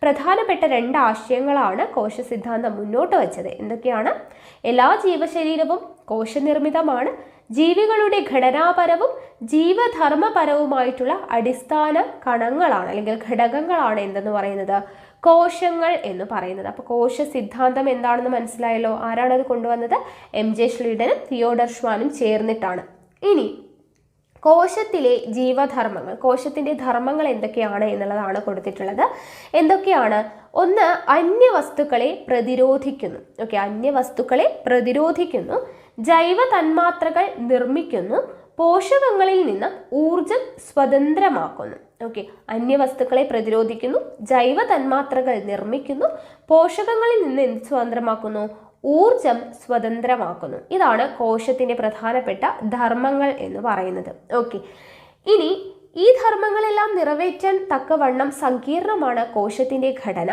പ്രധാനപ്പെട്ട 2 ആശയങ്ങളാണ് കോശ സിദ്ധാന്തം മുന്നോട്ട് വച്ചത്. എന്തൊക്കെയാണ്? എല്ലാ ജീവശരീരവും കോശനിർമ്മിതമാണ്. ജീവികളുടെ ഘടനാപരവും ജീവധർമ്മപരവുമായിട്ടുള്ള അടിസ്ഥാന കണങ്ങളാണ് അല്ലെങ്കിൽ ഘടകങ്ങളാണ് എന്തെന്ന് പറയുന്നത്? കോശങ്ങൾ എന്ന് പറയുന്നത്. അപ്പോൾ കോശ സിദ്ധാന്തം എന്താണെന്ന് മനസ്സിലായല്ലോ. ആരാണത് കൊണ്ടുവന്നത്? MJ ഷ്ലീഡനും തിയോഡർ ഷ്വാനും ചേർന്നിട്ടാണ്. ഇനി കോശത്തിലെ ജീവധർമ്മങ്ങൾ, കോശത്തിന്റെ ധർമ്മങ്ങൾ എന്തൊക്കെയാണ് എന്നുള്ളതാണ് കൊടുത്തിട്ടുള്ളത്. എന്തൊക്കെയാണ്? ഒന്ന്, അന്യവസ്തുക്കളെ പ്രതിരോധിക്കുന്നു. ഓക്കെ, അന്യവസ്തുക്കളെ പ്രതിരോധിക്കുന്നു. ജൈവ തന്മാത്രകൾ നിർമ്മിക്കുന്നു. പോഷകങ്ങളിൽ നിന്ന് ഊർജം സ്വതന്ത്രമാക്കുന്നു. ഓക്കെ, അന്യവസ്തുക്കളെ പ്രതിരോധിക്കുന്നു, ജൈവ തന്മാത്രകൾ നിർമ്മിക്കുന്നു, പോഷകങ്ങളിൽ നിന്ന് എന്ത് സ്വതന്ത്രമാക്കുന്നു? ഊർജം സ്വതന്ത്രമാക്കുന്നു. ഇതാണ് കോശത്തിന്റെ പ്രധാനപ്പെട്ട ധർമ്മങ്ങൾ എന്ന് പറയുന്നത്. ഓക്കെ, ഇനി ഈ ധർമ്മങ്ങളെല്ലാം നിറവേറ്റാൻ തക്കവണ്ണം സങ്കീർണമാണ് കോശത്തിന്റെ ഘടന.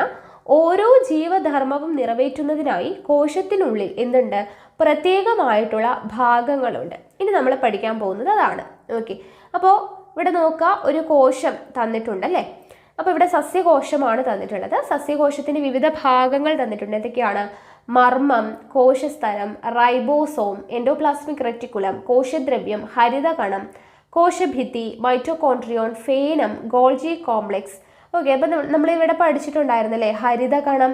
ഓരോ ജീവധർമ്മവും നിറവേറ്റുന്നതിനായി കോശത്തിനുള്ളിൽ എന്തുണ്ട്? പ്രത്യേകമായിട്ടുള്ള ഭാഗങ്ങളുണ്ട്. ഇനി നമ്മൾ പഠിക്കാൻ പോകുന്നത് അതാണ്. ഓക്കെ, അപ്പോൾ ഇവിടെ നോക്കുക, ഒരു കോശം തന്നിട്ടുണ്ടല്ലേ. അപ്പോൾ ഇവിടെ സസ്യകോശമാണ് തന്നിട്ടുള്ളത്. സസ്യകോശത്തിന്റെ വിവിധ ഭാഗങ്ങൾ തന്നിട്ടുണ്ട്. എന്തൊക്കെയാണ്? മർമ്മം, കോശസ്തരം, റൈബോസോം, എൻഡോപ്ലാസ്മിക് റെറ്റിക്കുലം, കോശദ്രവ്യം, ഹരിതകണം, കോശഭിത്തി, മൈറ്റോകോൺട്രിയോൺ, ഫേനം, ഗോൾജി കോംപ്ലക്സ്. ഓക്കെ, അപ്പം നമ്മളിവിടെ പഠിച്ചിട്ടുണ്ടായിരുന്നല്ലേ ഹരിതകണം,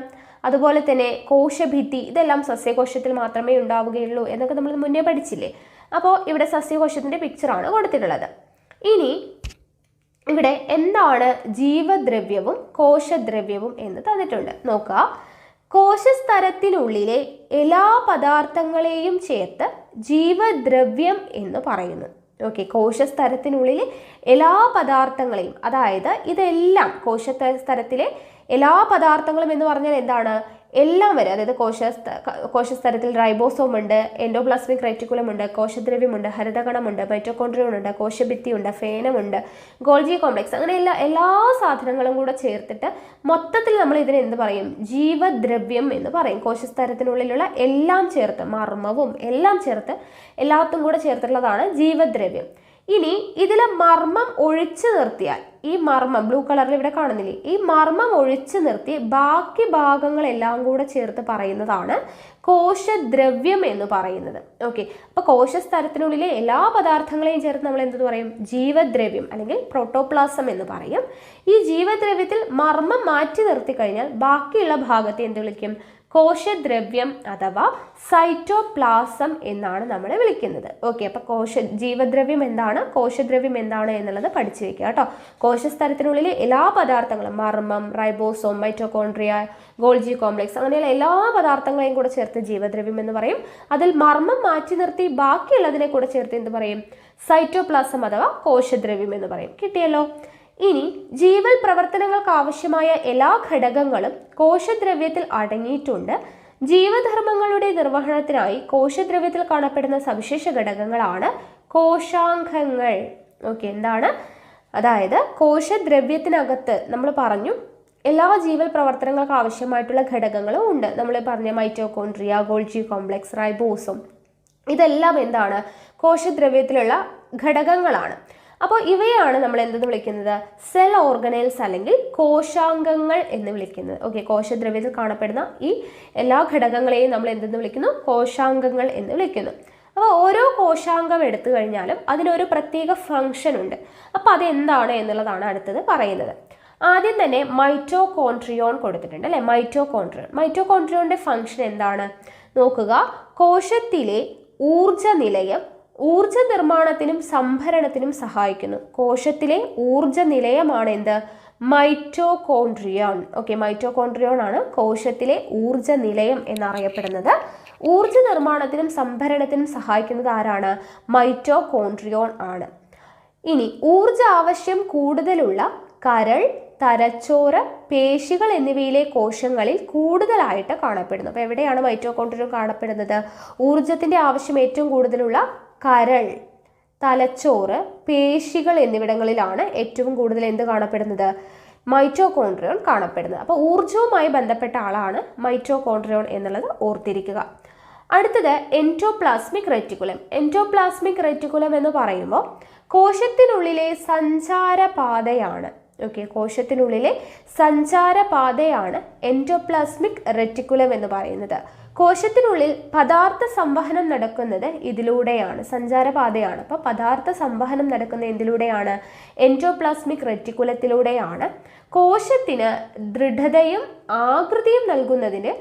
അതുപോലെ തന്നെ കോശഭിത്തി. ഇതെല്ലാം സസ്യകോശത്തിൽ മാത്രമേ ഉണ്ടാവുകയുള്ളൂ എന്നൊക്കെ നമ്മൾ മുന്നേ പഠിച്ചില്ലേ. അപ്പോൾ ഇവിടെ സസ്യകോശത്തിന്റെ പിക്ചറാണ് കൊടുത്തിട്ടുള്ളത്. ഇനി ഇവിടെ എന്താണ് ജീവദ്രവ്യവും കോശദ്രവ്യവും എന്ന് തന്നിട്ടുണ്ട്. നോക്കുക, കോശസ്തരത്തിനുള്ളിലെ എല്ലാ പദാർത്ഥങ്ങളെയും ചേർത്ത് ജീവദ്രവ്യം എന്ന് പറയുന്നു. ഓക്കെ, കോശസ്തരത്തിനുള്ളിലെ എല്ലാ പദാർത്ഥങ്ങളെയും, അതായത് ഇതെല്ലാം കോശസ്തരത്തിലെ എല്ലാ പദാർത്ഥങ്ങളും എന്ന് പറഞ്ഞാൽ എന്താണ്? എല്ലാം വരെ, അതായത് കോശസ്തരത്തിൽ റൈബോസോം ഉണ്ട്, എൻഡോപ്ലാസ്മിക് റെറ്റിക്കുലം ഉണ്ട്, കോശദ്രവ്യമുണ്ട്, ഹരിതകണമുണ്ട്, മൈറ്റോകോൺട്രിയോൺ ഉണ്ട്, കോശഭിത്തിയുണ്ട്, ഫേനമുണ്ട്, ഗോൾജി കോംപ്ലക്സ്, അങ്ങനെ എല്ലാ സാധനങ്ങളും കൂടെ ചേർത്തിട്ട് മൊത്തത്തിൽ നമ്മൾ ഇതിനെ എന്ത് പറയും? ജീവദ്രവ്യം എന്ന് പറയും. കോശസ്തരത്തിനുള്ളിലുള്ള എല്ലാം ചേർത്ത്, മർമ്മവും എല്ലാം ചേർത്ത്, എല്ലാത്തും കൂടെ ചേർത്തിട്ടുള്ളതാണ് ജീവദ്രവ്യം. ഇനി ഇതിലെ മർമ്മം ഒഴിച്ചു നിർത്തിയാൽ, ഈ മർമ്മം ബ്ലൂ കളറിൽ ഇവിടെ കാണുന്നില്ലേ, ഈ മർമ്മം ഒഴിച്ചു നിർത്തി ബാക്കി ഭാഗങ്ങളെല്ലാം കൂടെ ചേർത്ത് പറയുന്നതാണ് കോശദ്രവ്യം എന്ന് പറയുന്നത്. ഓക്കെ, അപ്പോൾ കോശസ്തരത്തിനുള്ളിലെ എല്ലാ പദാർത്ഥങ്ങളെയും ചേർത്ത് നമ്മൾ എന്ത് പറയും? ജീവദ്രവ്യം അല്ലെങ്കിൽ പ്രോട്ടോപ്ലാസം എന്ന് പറയും. ഈ ജീവദ്രവ്യത്തിൽ മർമ്മം മാറ്റി നിർത്തി കഴിഞ്ഞാൽ ബാക്കിയുള്ള ഭാഗത്തെ എന്ത് വിളിക്കും? കോശദ്രവ്യം അഥവാ സൈറ്റോപ്ലാസം എന്നാണ് നമ്മൾ വിളിക്കുന്നത്. ഓക്കെ, അപ്പോൾ ജീവദ്രവ്യം എന്താണ്, കോശദ്രവ്യം എന്താണ് എന്നുള്ളത് പഠിച്ചു വെക്കുക കേട്ടോ. കോശസ്തരത്തിനുള്ളിലെ എല്ലാ പദാർത്ഥങ്ങളും, മർമ്മം, റൈബോസോം, മൈറ്റോകോൺട്രിയ, ഗോൾജി കോംപ്ലക്സ്, അങ്ങനെയുള്ള എല്ലാ പദാർത്ഥങ്ങളെയും കൂടെ ചേർത്ത് ജീവദ്രവ്യം എന്ന് പറയും. അതിൽ മർമ്മം മാറ്റി നിർത്തി ബാക്കിയുള്ളതിനെ കൂടെ ചേർത്ത് എന്ത് പറയും, സൈറ്റോപ്ലാസം അഥവാ കോശദ്രവ്യം എന്ന് പറയും. കിട്ടിയല്ലോ. ഇനി ജീവൽ പ്രവർത്തനങ്ങൾക്ക് ആവശ്യമായ എല്ലാ ഘടകങ്ങളും കോശദ്രവ്യത്തിൽ അടങ്ങിയിട്ടുണ്ട്. ജീവധർമ്മങ്ങളുടെ നിർവഹണത്തിനായി കോശദ്രവ്യത്തിൽ കാണപ്പെടുന്ന സവിശേഷ ഘടകങ്ങളാണ് കോശാംഗങ്ങൾ. ഓക്കെ, എന്താണ്, അതായത് കോശദ്രവ്യത്തിനകത്ത് നമ്മൾ പറഞ്ഞു എല്ലാ ജീവൽ പ്രവർത്തനങ്ങൾക്ക് ആവശ്യമായിട്ടുള്ള ഘടകങ്ങളും ഉണ്ട്. നമ്മൾ പറഞ്ഞ മൈറ്റോകോൺട്രിയ, ഗോൾജി കോംപ്ലക്സ്, റൈബോസോം, ഇതെല്ലാം എന്താണ്, കോശദ്രവ്യത്തിലുള്ള ഘടകങ്ങളാണ്. അപ്പോൾ ഇവയാണ് നമ്മൾ എന്തെന്ന് വിളിക്കുന്നത്, സെൽ ഓർഗനൽസ് അല്ലെങ്കിൽ കോശാംഗങ്ങൾ എന്ന് വിളിക്കുന്നത്. ഓക്കെ, കോശദ്രവ്യത്തിൽ കാണപ്പെടുന്ന ഈ എല്ലാ ഘടകങ്ങളെയും നമ്മൾ എന്തെന്ന് വിളിക്കുന്നു, കോശാംഗങ്ങൾ എന്ന് വിളിക്കുന്നു. അപ്പോൾ ഓരോ കോശാംഗം എടുത്തു കഴിഞ്ഞാലും അതിനൊരു പ്രത്യേക ഫംഗ്ഷൻ ഉണ്ട്. അപ്പോൾ അതെന്താണ് എന്നുള്ളതാണ് അടുത്തത് പറയുന്നത്. ആദ്യം തന്നെ മൈറ്റോകോൺട്രിയോൺ കൊടുത്തിട്ടുണ്ട് അല്ലേ. മൈറ്റോകോൺട്രിയോണിന്റെ ഫംഗ്ഷൻ എന്താണ് നോക്കുക. കോശത്തിലെ ഊർജ നിലയം ഊർജ നിർമ്മാണത്തിനും സംഭരണത്തിനും സഹായിക്കുന്നു. കോശത്തിലെ ഊർജ നിലയമാണ് എന്ത്, മൈറ്റോകോൺട്രിയോൺ. ഓക്കെ, മൈറ്റോകോൺട്രിയോൺ ആണ് കോശത്തിലെ ഊർജ നിലയം എന്നറിയപ്പെടുന്നത്. ഊർജ നിർമ്മാണത്തിനും സംഭരണത്തിനും സഹായിക്കുന്നത് ആരാണ്, മൈറ്റോകോൺട്രിയോൺ ആണ്. ഇനി ഊർജ ആവശ്യം കൂടുതലുള്ള കരൾ, തലച്ചോറ്, പേശികൾ എന്നിവയിലെ കോശങ്ങളിൽ കൂടുതലായിട്ട് കാണപ്പെടുന്നു. അപ്പോൾ എവിടെയാണ് മൈറ്റോകോൺട്രിയോൺ കാണപ്പെടുന്നത്, ഊർജത്തിന്റെ ആവശ്യം ഏറ്റവും കൂടുതലുള്ള കരൾ, തലച്ചോറ്, പേശികൾ എന്നിവിടങ്ങളിലാണ് ഏറ്റവും കൂടുതൽ എന്ത് കാണപ്പെടുന്നത്, മൈറ്റോകോൺട്രിയോൺ കാണപ്പെടുന്നത്. അപ്പോൾ ഊർജവുമായി ബന്ധപ്പെട്ട ആളാണ് മൈറ്റോകോൺട്രിയോൺ എന്നുള്ളത് ഓർത്തിരിക്കുക. അടുത്തത് എൻഡോപ്ലാസ്മിക് റെറ്റിക്കുലം. എൻഡോപ്ലാസ്മിക് റെറ്റിക്കുലം എന്ന് പറയുമ്പോൾ കോശത്തിനുള്ളിലെ സഞ്ചാരപാതയാണ്. ഓക്കെ, കോശത്തിനുള്ളിലെ സഞ്ചാരപാതയാണ് എൻഡോപ്ലാസ്മിക് റെറ്റിക്കുലം എന്ന് പറയുന്നത്. കോശത്തിനുള്ളിൽ പദാർത്ഥ സംവഹനം നടക്കുന്നത് ഇതിലൂടെയാണ്, സഞ്ചാരപാതയാണ്. അപ്പോൾ പദാർത്ഥ സംവഹനം നടക്കുന്ന എന്തിലൂടെയാണ്, എൻഡോപ്ലാസ്മിക് റെറ്റിക്കുലത്തിലൂടെയാണ്. കോശത്തിന് ദൃഢതയും ആകൃതിയും നൽകുന്നതിന്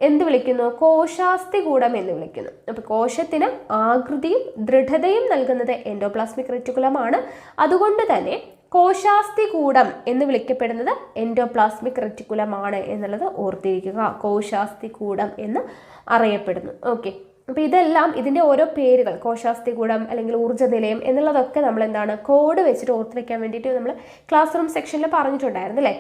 എന്ത് വിളിക്കുന്നു, കോശാസ്ഥികൂടം എന്ന് വിളിക്കുന്നു. അപ്പോൾ കോശത്തിന് ആകൃതിയും ദൃഢതയും നൽകുന്നത് എൻഡോപ്ലാസ്മിക് റെറ്റിക്കുലമാണ്. അതുകൊണ്ട് തന്നെ കോശാസ്ഥികൂടം എന്ന് വിളിക്കപ്പെടുന്നത് എൻഡോപ്ലാസ്മിക് റെറ്റിക്കുലമാണ് എന്നുള്ളത് ഓർത്തിരിക്കുക. കോശാസ്ഥികൂടം എന്ന് അറിയപ്പെടുന്നു. ഓക്കെ, അപ്പോൾ ഇതെല്ലാം ഇതിൻ്റെ ഓരോ പേരുകൾ, കോശാസ്ഥികൂടം അല്ലെങ്കിൽ ഊർജ്ജ നിലയം എന്നുള്ളതൊക്കെ നമ്മൾ എന്താണ് കോഡ് വെച്ചിട്ട് ഓർത്ത് വെക്കാൻ വേണ്ടിയിട്ട് നമ്മൾ ക്ലാസ് റൂം സെക്ഷനിൽ പറഞ്ഞിട്ടുണ്ടായിരുന്നു അല്ലേ.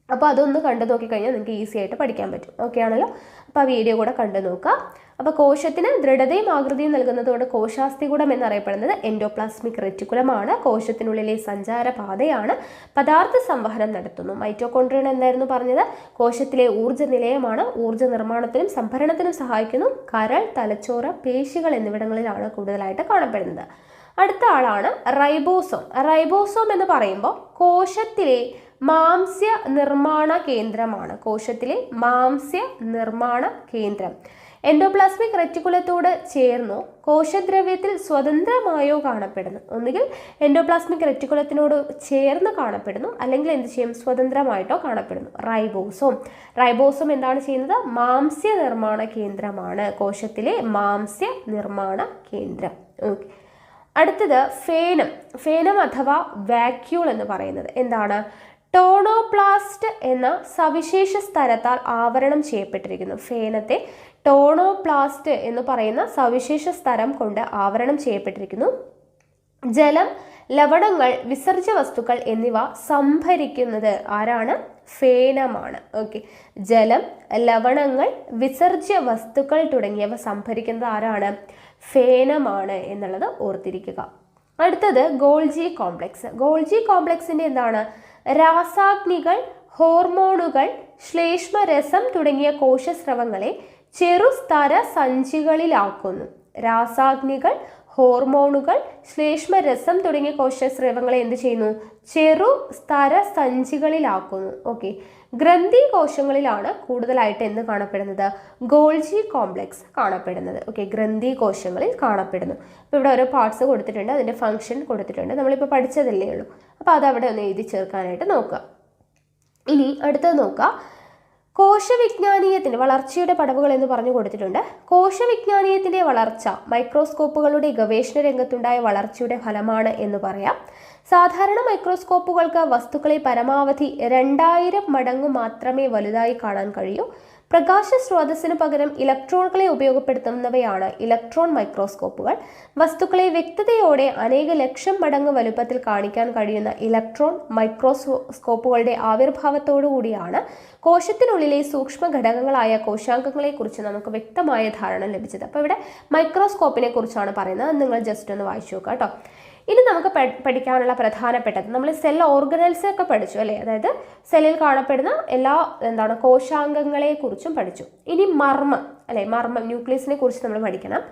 അപ്പോൾ അതൊന്ന് കണ്ടു നോക്കിക്കഴിഞ്ഞാൽ നിങ്ങൾക്ക് ഈസി ആയിട്ട് പഠിക്കാൻ പറ്റും. ഓക്കെ ആണല്ലോ. അപ്പോൾ ആ വീഡിയോ കൂടെ കണ്ടു നോക്കുക. അപ്പോൾ കോശത്തിന് ദൃഢതയും ആകൃതിയും നൽകുന്നതുകൊണ്ട് കോശാസ്ഥികൂടം എന്നറിയപ്പെടുന്നത് എൻഡോപ്ലാസ്മിക് റെറ്റിക്കുലമാണ്. കോശത്തിനുള്ളിലെ സഞ്ചാരപാതയാണ്, പദാർത്ഥ സംവഹനം നടത്തുന്നു. മൈറ്റോകോൺട്രിയൻ എന്തായിരുന്നു പറഞ്ഞത്, കോശത്തിലെ ഊർജ്ജ നിലയമാണ്, ഊർജ്ജ നിർമ്മാണത്തിനും സംഭരണത്തിനും സഹായിക്കുന്നു. കരൾ, തലച്ചോറ്, പേശികൾ എന്നിവിടങ്ങളിലാണ് കൂടുതലായിട്ട് കാണപ്പെടുന്നത്. അടുത്ത ആളാണ് റൈബോസോം. റൈബോസോം എന്ന് പറയുമ്പോൾ കോശത്തിലെ മാംസ്യ നിർമ്മാണ കേന്ദ്രമാണ്. കോശത്തിലെ മാംസ്യ നിർമ്മാണ കേന്ദ്രം എൻഡോപ്ലാസ്മിക് റെറ്റിക്കുലത്തോട് ചേർന്നോ കോശദ്രവ്യത്തിൽ സ്വതന്ത്രമായോ കാണപ്പെടുന്നു. ഒന്നുകിൽ എൻഡോപ്ലാസ്മിക് റെറ്റിക്കുലത്തിനോട് ചേർന്ന് കാണപ്പെടുന്നു, അല്ലെങ്കിൽ എന്ത് ചെയ്യും, സ്വതന്ത്രമായിട്ടോ കാണപ്പെടുന്നു. റൈബോസോം എന്താണ് ചെയ്യുന്നത്, മാംസ്യ നിർമ്മാണ കേന്ദ്രമാണ്. കോശത്തിലെ മാംസ്യ നിർമ്മാണ കേന്ദ്രം. ഓക്കെ, അടുത്തത് ഫേനം അഥവാ വാക്യൂൾ എന്ന് പറയുന്നത് എന്താണ്, ടോണോപ്ലാസ്റ്റ് എന്ന സവിശേഷ സ്ഥലത്താൽ ആവരണം ചെയ്യപ്പെട്ടിരിക്കുന്നു. ഫേനത്തെ ടോണോപ്ലാസ്റ്റ് എന്ന് പറയുന്ന സവിശേഷ സ്ഥലം കൊണ്ട് ആവരണം ചെയ്യപ്പെട്ടിരിക്കുന്നു. ജലം, ലവണങ്ങൾ, വിസർജ്യ വസ്തുക്കൾ എന്നിവ സംഭരിക്കുന്നത് ആരാണ്, ഫേനമാണ്. ഓക്കെ, ജലം, ലവണങ്ങൾ, വിസർജ്യ വസ്തുക്കൾ തുടങ്ങിയവ സംഭരിക്കുന്നത് ആരാണ്, ഫേനമാണ് എന്നുള്ളത് ഓർത്തിരിക്കുക. അടുത്തത് ഗോൾജി കോംപ്ലക്സ്. ഗോൾജി കോംപ്ലക്സിന്റെ എന്താണ്, രാസാഗ്നികൾ, ഹോർമോണുകൾ, ശ്ലേഷ്മരസം തുടങ്ങിയ കോശസ്രവങ്ങളെ ചെറുസ്തര സഞ്ചികളിലാക്കുന്നു. രാസാഗ്നികൾ, ഹോർമോണുകൾ, ശ്ലേഷ്മരസം തുടങ്ങിയ കോശസ്രവങ്ങളെ എന്ത് ചെയ്യുന്നു, ചെറുസ്തര സഞ്ചികളിലാക്കുന്നു. ഓക്കെ, ഗ്രന്ഥി കോശങ്ങളിലാണ് കൂടുതലായിട്ട് എന്ത് കാണപ്പെടുന്നത്, ഗോൾജി കോംപ്ലക്സ് കാണപ്പെടുന്നത്. ഓക്കെ, ഗ്രന്ഥി കോശങ്ങളിൽ കാണപ്പെടുന്നു. അപ്പോൾ ഇവിടെ ഓരോ പാർട്സ് കൊടുത്തിട്ടുണ്ട്, അതിൻ്റെ ഫംഗ്ഷൻ കൊടുത്തിട്ടുണ്ട്. നമ്മളിപ്പോൾ പഠിച്ചതല്ലേ ഉള്ളൂ. അപ്പോൾ അതവിടെ ഒന്ന് എഴുതി ചേർക്കാനായിട്ട് നോക്കുക. ഇനി അടുത്തത് നോക്കുക, കോശവിജ്ഞാനീയത്തിന്റെ വളർച്ചയുടെ പടവുകൾ എന്ന് പറഞ്ഞു കൊടുത്തിട്ടുണ്ട്. കോശവിജ്ഞാനീയത്തിന്റെ വളർച്ച മൈക്രോസ്കോപ്പുകളുടെ ഗവേഷണ രംഗത്തുണ്ടായ വളർച്ചയുടെ ഫലമാണ് എന്ന് പറയാം. സാധാരണ മൈക്രോസ്കോപ്പുകൾക്ക് വസ്തുക്കളെ പരമാവധി 2000 മടങ്ങ് മാത്രമേ വലുതായി കാണാൻ കഴിയൂ. പ്രകാശ സ്രോതസ്സിന് പകരം ഇലക്ട്രോണുകളെ ഉപയോഗപ്പെടുത്തുന്നവയാണ് ഇലക്ട്രോൺ മൈക്രോസ്കോപ്പുകൾ. വസ്തുക്കളെ വ്യക്തതയോടെ അനേക ലക്ഷം മടങ്ങ് വലുപ്പത്തിൽ കാണിക്കാൻ കഴിയുന്ന ഇലക്ട്രോൺ മൈക്രോസ്കോപ്പുകളുടെ ആവിർഭാവത്തോടുകൂടിയാണ് കോശത്തിനുള്ളിലെ സൂക്ഷ്മ ഘടകങ്ങളായ കോശാംഗങ്ങളെ കുറിച്ച് നമുക്ക് വ്യക്തമായ ധാരണ ലഭിച്ചത്. അപ്പോൾ ഇവിടെ മൈക്രോസ്കോപ്പിനെ കുറിച്ചാണ് പറയുന്നത്. നിങ്ങൾ ജസ്റ്റ് ഒന്ന് വായിച്ചു നോക്കുക കേട്ടോ. ഇനി നമുക്ക് പഠിക്കാനുള്ള പ്രധാനപ്പെട്ടത്, നമ്മൾ സെൽ ഓർഗനൽസ് ഒക്കെ പഠിച്ചു അല്ലേ, അതായത് സെല്ലിൽ കാണപ്പെടുന്ന എല്ലാ കോശാംഗങ്ങളെ കുറിച്ചും പഠിച്ചു. ഇനി മർമ്മം അല്ലെ, മർമ്മം ന്യൂക്ലിയസിനെ കുറിച്ച് നമ്മൾ പഠിക്കണം.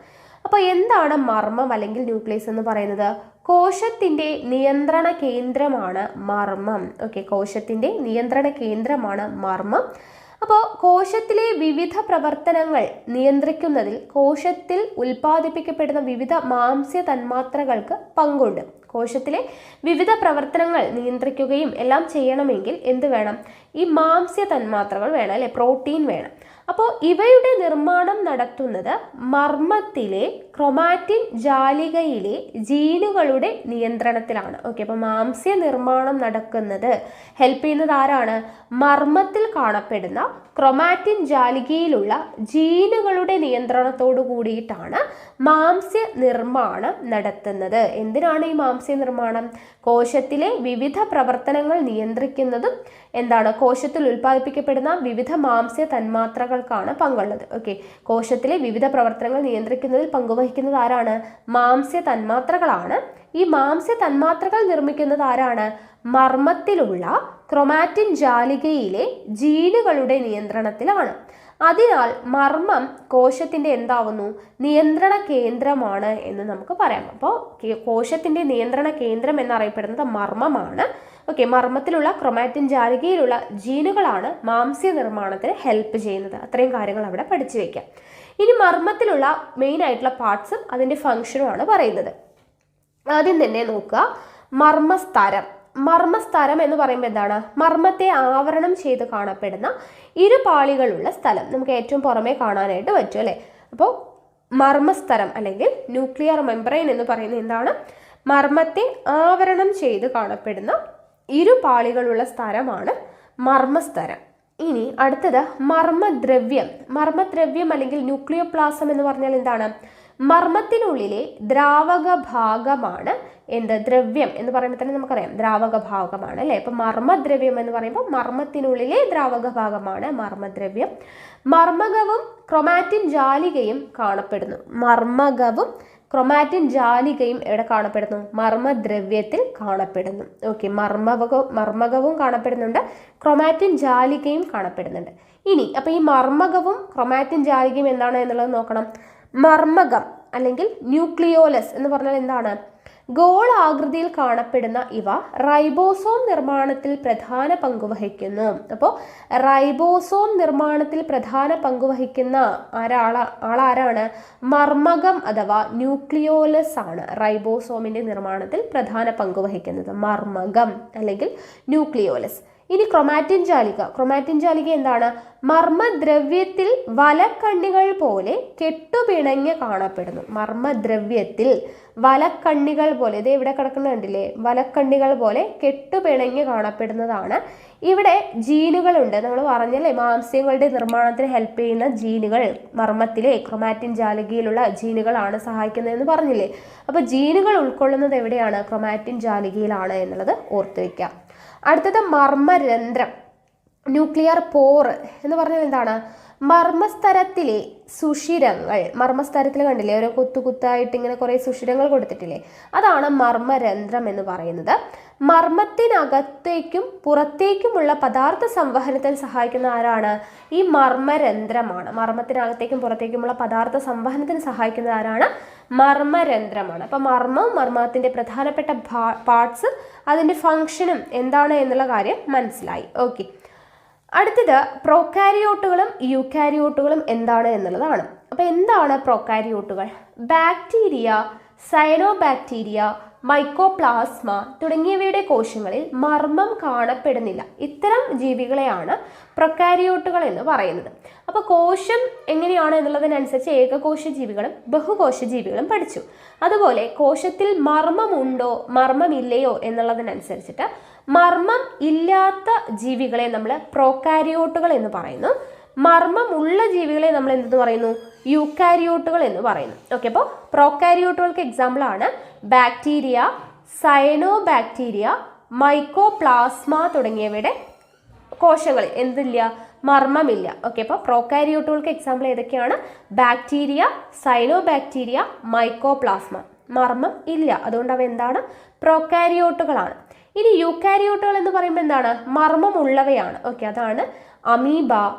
അപ്പോൾ എന്താണ് മർമ്മം അല്ലെങ്കിൽ ന്യൂക്ലിയസ് എന്ന് പറയുന്നത്? കോശത്തിന്റെ നിയന്ത്രണ കേന്ദ്രമാണ് മർമ്മം. ഓക്കെ, കോശത്തിന്റെ നിയന്ത്രണ കേന്ദ്രമാണ് മർമ്മം. അപ്പോൾ കോശത്തിലെ വിവിധ പ്രവർത്തനങ്ങൾ നിയന്ത്രിക്കുന്നതിൽ കോശത്തിൽ ഉൽപ്പാദിപ്പിക്കപ്പെടുന്ന വിവിധ മാംസ്യ തന്മാത്രകൾക്ക് പങ്കുണ്ട്. കോശത്തിലെ വിവിധ പ്രവർത്തനങ്ങൾ നിയന്ത്രിക്കുകയും എല്ലാം ചെയ്യണമെങ്കിൽ എന്ത് വേണം? ഈ മാംസ്യ തന്മാത്രകൾ വേണം അല്ലെ, പ്രോട്ടീൻ വേണം. അപ്പോൾ ഇവയുടെ നിർമ്മാണം നടത്തുന്നത് മർമ്മത്തിലെ ക്രൊമാറ്റിൻ ജാലികയിലെ ജീനുകളുടെ നിയന്ത്രണത്തിലാണ്. ഓക്കെ, അപ്പോൾ മാംസ്യ നിർമ്മാണം നടക്കുന്നത് ഹെൽപ്പ് ചെയ്യുന്നത് ആരാണ്? മർമ്മത്തിൽ കാണപ്പെടുന്ന ക്രൊമാറ്റിൻ ജാലികയിലുള്ള ജീനുകളുടെ നിയന്ത്രണത്തോടു കൂടിയിട്ടാണ് മാംസ്യ നിർമ്മാണം നടത്തുന്നത്. എന്തിനാണ് ഈ മാംസ്യ നിർമ്മാണം? കോശത്തിലെ വിവിധ പ്രവർത്തനങ്ങൾ നിയന്ത്രിക്കുന്നതും കോശത്തിൽ ഉൽപ്പാദിപ്പിക്കപ്പെടുന്ന വിവിധ മാംസ്യ തന്മാത്രകൾക്കാണ് പങ്കുള്ളത്. ഓക്കെ, കോശത്തിലെ വിവിധ പ്രവർത്തനങ്ങൾ നിയന്ത്രിക്കുന്നതിൽ പങ്കുവഹിക്കുന്നത് ആരാണ്? മാംസ്യ തന്മാത്രകളാണ്. ഈ മാംസ്യ തന്മാത്രകൾ നിർമ്മിക്കുന്നത് ആരാണ്? മർമ്മത്തിലുള്ള ക്രൊമാറ്റിൻ ജാലികയിലെ ജീനുകളുടെ നിയന്ത്രണത്തിലാണ്. അതിനാൽ മർമ്മം കോശത്തിന്റെ എന്താവുന്നു? നിയന്ത്രണ കേന്ദ്രമാണ് എന്ന് നമുക്ക് പറയാം. അപ്പോൾ കോശത്തിന്റെ നിയന്ത്രണ കേന്ദ്രം എന്നറിയപ്പെടുന്നത് മർമ്മമാണ്. ഓക്കെ, മർമ്മത്തിലുള്ള ക്രൊമാറ്റിൻ ജാലികയിലുള്ള ജീനുകളാണ് മാംസ്യ നിർമ്മാണത്തിന് ഹെൽപ്പ് ചെയ്യുന്നത്. അത്രയും കാര്യങ്ങൾ അവിടെ പഠിച്ചു വെക്കാം. ഇനി മർമ്മത്തിലുള്ള മെയിൻ ആയിട്ടുള്ള പാർട്സും അതിന്റെ ഫംഗ്ഷനുമാണ് പറയുന്നത്. ആദ്യം തന്നെ നോക്കുക, മർമ്മസ്തരം. മർമ്മസ്തരം എന്ന് പറയുമ്പോൾ എന്താണ്? മർമ്മത്തെ ആവരണം ചെയ്ത് കാണപ്പെടുന്ന ഇരുപാളികളുള്ള സ്ഥലം. നമുക്ക് ഏറ്റവും പുറമേ കാണാനായിട്ട് പറ്റും അല്ലേ. അപ്പോൾ മർമ്മസ്തരം അല്ലെങ്കിൽ ന്യൂക്ലിയർ മെംബ്രെയിൻ എന്ന് പറയുന്നത് എന്താണ്? മർമ്മത്തെ ആവരണം ചെയ്ത് കാണപ്പെടുന്ന ഇരുപാളികളുള്ള സ്ഥലമാണ് മർമ്മസ്തരം. ഇനി അടുത്തത് മർമ്മദ്രവ്യം. മർമ്മദ്രവ്യം അല്ലെങ്കിൽ ന്യൂക്ലിയോപ്ലാസം എന്ന് പറഞ്ഞാൽ എന്താണ്? മർമ്മത്തിനുള്ളിലെ ദ്രാവക ഭാഗമാണ് എന്ത്? ദ്രവ്യം എന്ന് പറയുമ്പോൾ തന്നെ നമുക്കറിയാം ദ്രാവക ഭാഗമാണ് അല്ലേ. അപ്പം മർമ്മദ്രവ്യം എന്ന് പറയുമ്പോൾ മർമ്മത്തിനുള്ളിലെ ദ്രാവക ഭാഗമാണ് മർമ്മദ്രവ്യം. മർമ്മകവും ക്രൊമാറ്റിൻ ജാലികയും കാണപ്പെടുന്നു. മർമ്മകവും ക്രൊമാറ്റിൻ ജാലികയും എവിടെ കാണപ്പെടുന്നു? മർമ്മദ്രവ്യത്തിൽ കാണപ്പെടുന്നു. ഓക്കെ, മർമ്മകവും കാണപ്പെടുന്നുണ്ട്, ക്രൊമാറ്റിൻ ജാലികയും കാണപ്പെടുന്നുണ്ട്. ഇനി അപ്പോൾ ഈ മർമ്മകവും ക്രൊമാറ്റിൻ ജാലികയും എന്താണ് എന്നുള്ളത് നോക്കണം. മർമ്മകം അല്ലെങ്കിൽ ന്യൂക്ലിയോലസ് എന്ന് പറഞ്ഞാൽ എന്താണ്? ഗോളാകൃതിയിൽ കാണപ്പെടുന്ന ഇവ റൈബോസോം നിർമ്മാണത്തിൽ പ്രധാന പങ്കുവഹിക്കുന്നു. അപ്പോൾ റൈബോസോം നിർമ്മാണത്തിൽ പ്രധാന പങ്കുവഹിക്കുന്ന ആളാരാണ്? മർമ്മകം അഥവാ ന്യൂക്ലിയോലസ് ആണ് റൈബോസോമിന്റെ നിർമ്മാണത്തിൽ പ്രധാന പങ്കുവഹിക്കുന്നത്. മർമ്മകം അല്ലെങ്കിൽ ന്യൂക്ലിയോലസ്. ഇനി ക്രൊമാറ്റിൻ ജാലിക. ക്രൊമാറ്റിൻ ജാലിക എന്താണ്? മർമ്മദ്രവ്യത്തിൽ വലക്കണ്ണികൾ പോലെ കെട്ടുപിണഞ്ഞ് കാണപ്പെടുന്നു. മർമ്മദ്രവ്യത്തിൽ വലക്കണ്ണികൾ പോലെ, ഇത് ഇവിടെ കിടക്കുന്ന കണ്ടില്ലേ, വലക്കണ്ണികൾ പോലെ കെട്ടുപിണഞ്ഞ് കാണപ്പെടുന്നതാണ്. ഇവിടെ ജീനുകളുണ്ട്, നമ്മൾ പറഞ്ഞല്ലേ മാംസ്യങ്ങളുടെ നിർമ്മാണത്തിന് ഹെൽപ്പ് ചെയ്യുന്ന ജീനുകൾ മർമ്മത്തിലെ ക്രൊമാറ്റിൻ ജാലികയിലുള്ള ജീനുകളാണ് സഹായിക്കുന്നതെന്ന് പറഞ്ഞില്ലേ. അപ്പോൾ ജീനുകൾ ഉൾക്കൊള്ളുന്നത് എവിടെയാണ്? ക്രൊമാറ്റിൻ ജാലികയിലാണ് എന്നുള്ളത് ഓർത്തു വയ്ക്കാം. അടുത്തത് മർമ്മരന്ധ്രം, ന്യൂക്ലിയർ പോറ് എന്ന് പറഞ്ഞാൽ എന്താണ്? മർമ്മസ്തരത്തിലെ സുഷിരങ്ങൾ. മർമ്മസ്തരത്തിൽ കണ്ടില്ലേ ഓരോ കുത്തായിട്ട് ഇങ്ങനെ കുറേ സുഷിരങ്ങൾ കൊടുത്തിട്ടില്ലേ, അതാണ് മർമ്മരന്ധ്രം എന്ന് പറയുന്നത്. മർമ്മത്തിനകത്തേക്കും പുറത്തേക്കുമുള്ള പദാർത്ഥ സംവഹനത്തിൽ സഹായിക്കുന്ന ആരാണ്? ഈ മർമ്മരന്ധ്രമാണ്. മർമ്മത്തിനകത്തേക്കും പുറത്തേക്കുമുള്ള പദാർത്ഥ സംവഹനത്തിന് സഹായിക്കുന്നത് ആരാണ്? മർമ്മരന്ധ്രമാണ്. അപ്പം മർമ്മത്തിന്റെ പ്രധാനപ്പെട്ട പാർട്സ് അതിൻ്റെ ഫങ്ഷനും എന്താണ് എന്നുള്ള കാര്യം മനസ്സിലായി. ഓക്കെ, അടുത്തത് പ്രോകാരിയോട്ടുകളും യൂകാരിയോട്ടുകളും എന്താണ് എന്നുള്ളതാണ്. അപ്പോൾ എന്താണ് പ്രോകാരിയോട്ടുകൾ? ബാക്ടീരിയ, സയനോബാക്ടീരിയ, മൈക്കോപ്ലാസ്മ തുടങ്ങിയവയുടെ കോശങ്ങളിൽ മർമ്മം കാണപ്പെടുന്നില്ല. ഇത്തരം ജീവികളെയാണ് പ്രൊക്കാരിയോട്ടുകൾ എന്ന് പറയുന്നത്. അപ്പോൾ കോശം എങ്ങനെയാണ് എന്നുള്ളതിനനുസരിച്ച് ഏകകോശ ജീവികളും ബഹുകോശ ജീവികളും പഠിച്ചു. അതുപോലെ കോശത്തിൽ മർമ്മമുണ്ടോ മർമ്മമില്ലയോ എന്നുള്ളതിനനുസരിച്ചിട്ട് മർമ്മം ഇല്ലാത്ത ജീവികളെ നമ്മൾ പ്രൊക്കാരിയോട്ടുകൾ എന്ന് പറയുന്നു. മർമ്മമുള്ള ജീവികളെ നമ്മൾ എന്തെന്ന് പറയുന്നു? യൂക്കാരിയോട്ടുകൾ എന്ന് പറയുന്നു. ഓക്കെ, അപ്പോൾ പ്രൊക്കാരിയോട്ടുകൾക്ക് എക്സാമ്പിൾ ആണ് ബാക്ടീരിയ, സയനോബാക്ടീരിയ, മൈക്കോപ്ലാസ്മ തുടങ്ങിയവയുടെ കോശങ്ങളിൽ എന്തില്ല? മർമ്മമില്ല. ഓക്കെ, അപ്പോൾ പ്രൊക്കാരിയോട്ടുകൾക്ക് എക്സാമ്പിൾ ഏതൊക്കെയാണ്? Bacteria, cyanobacteria, mycoplasma. മർമ്മം ഇല്ല, അതുകൊണ്ട് അവ എന്താണ്? പ്രൊക്കാരിയോട്ടുകളാണ്. ഇനി യൂക്കാരിയോട്ടുകൾ എന്ന് പറയുമ്പോൾ എന്താണ്? മർമ്മമുള്ളവയാണ്. ഓക്കെ, അതാണ് അമീബ,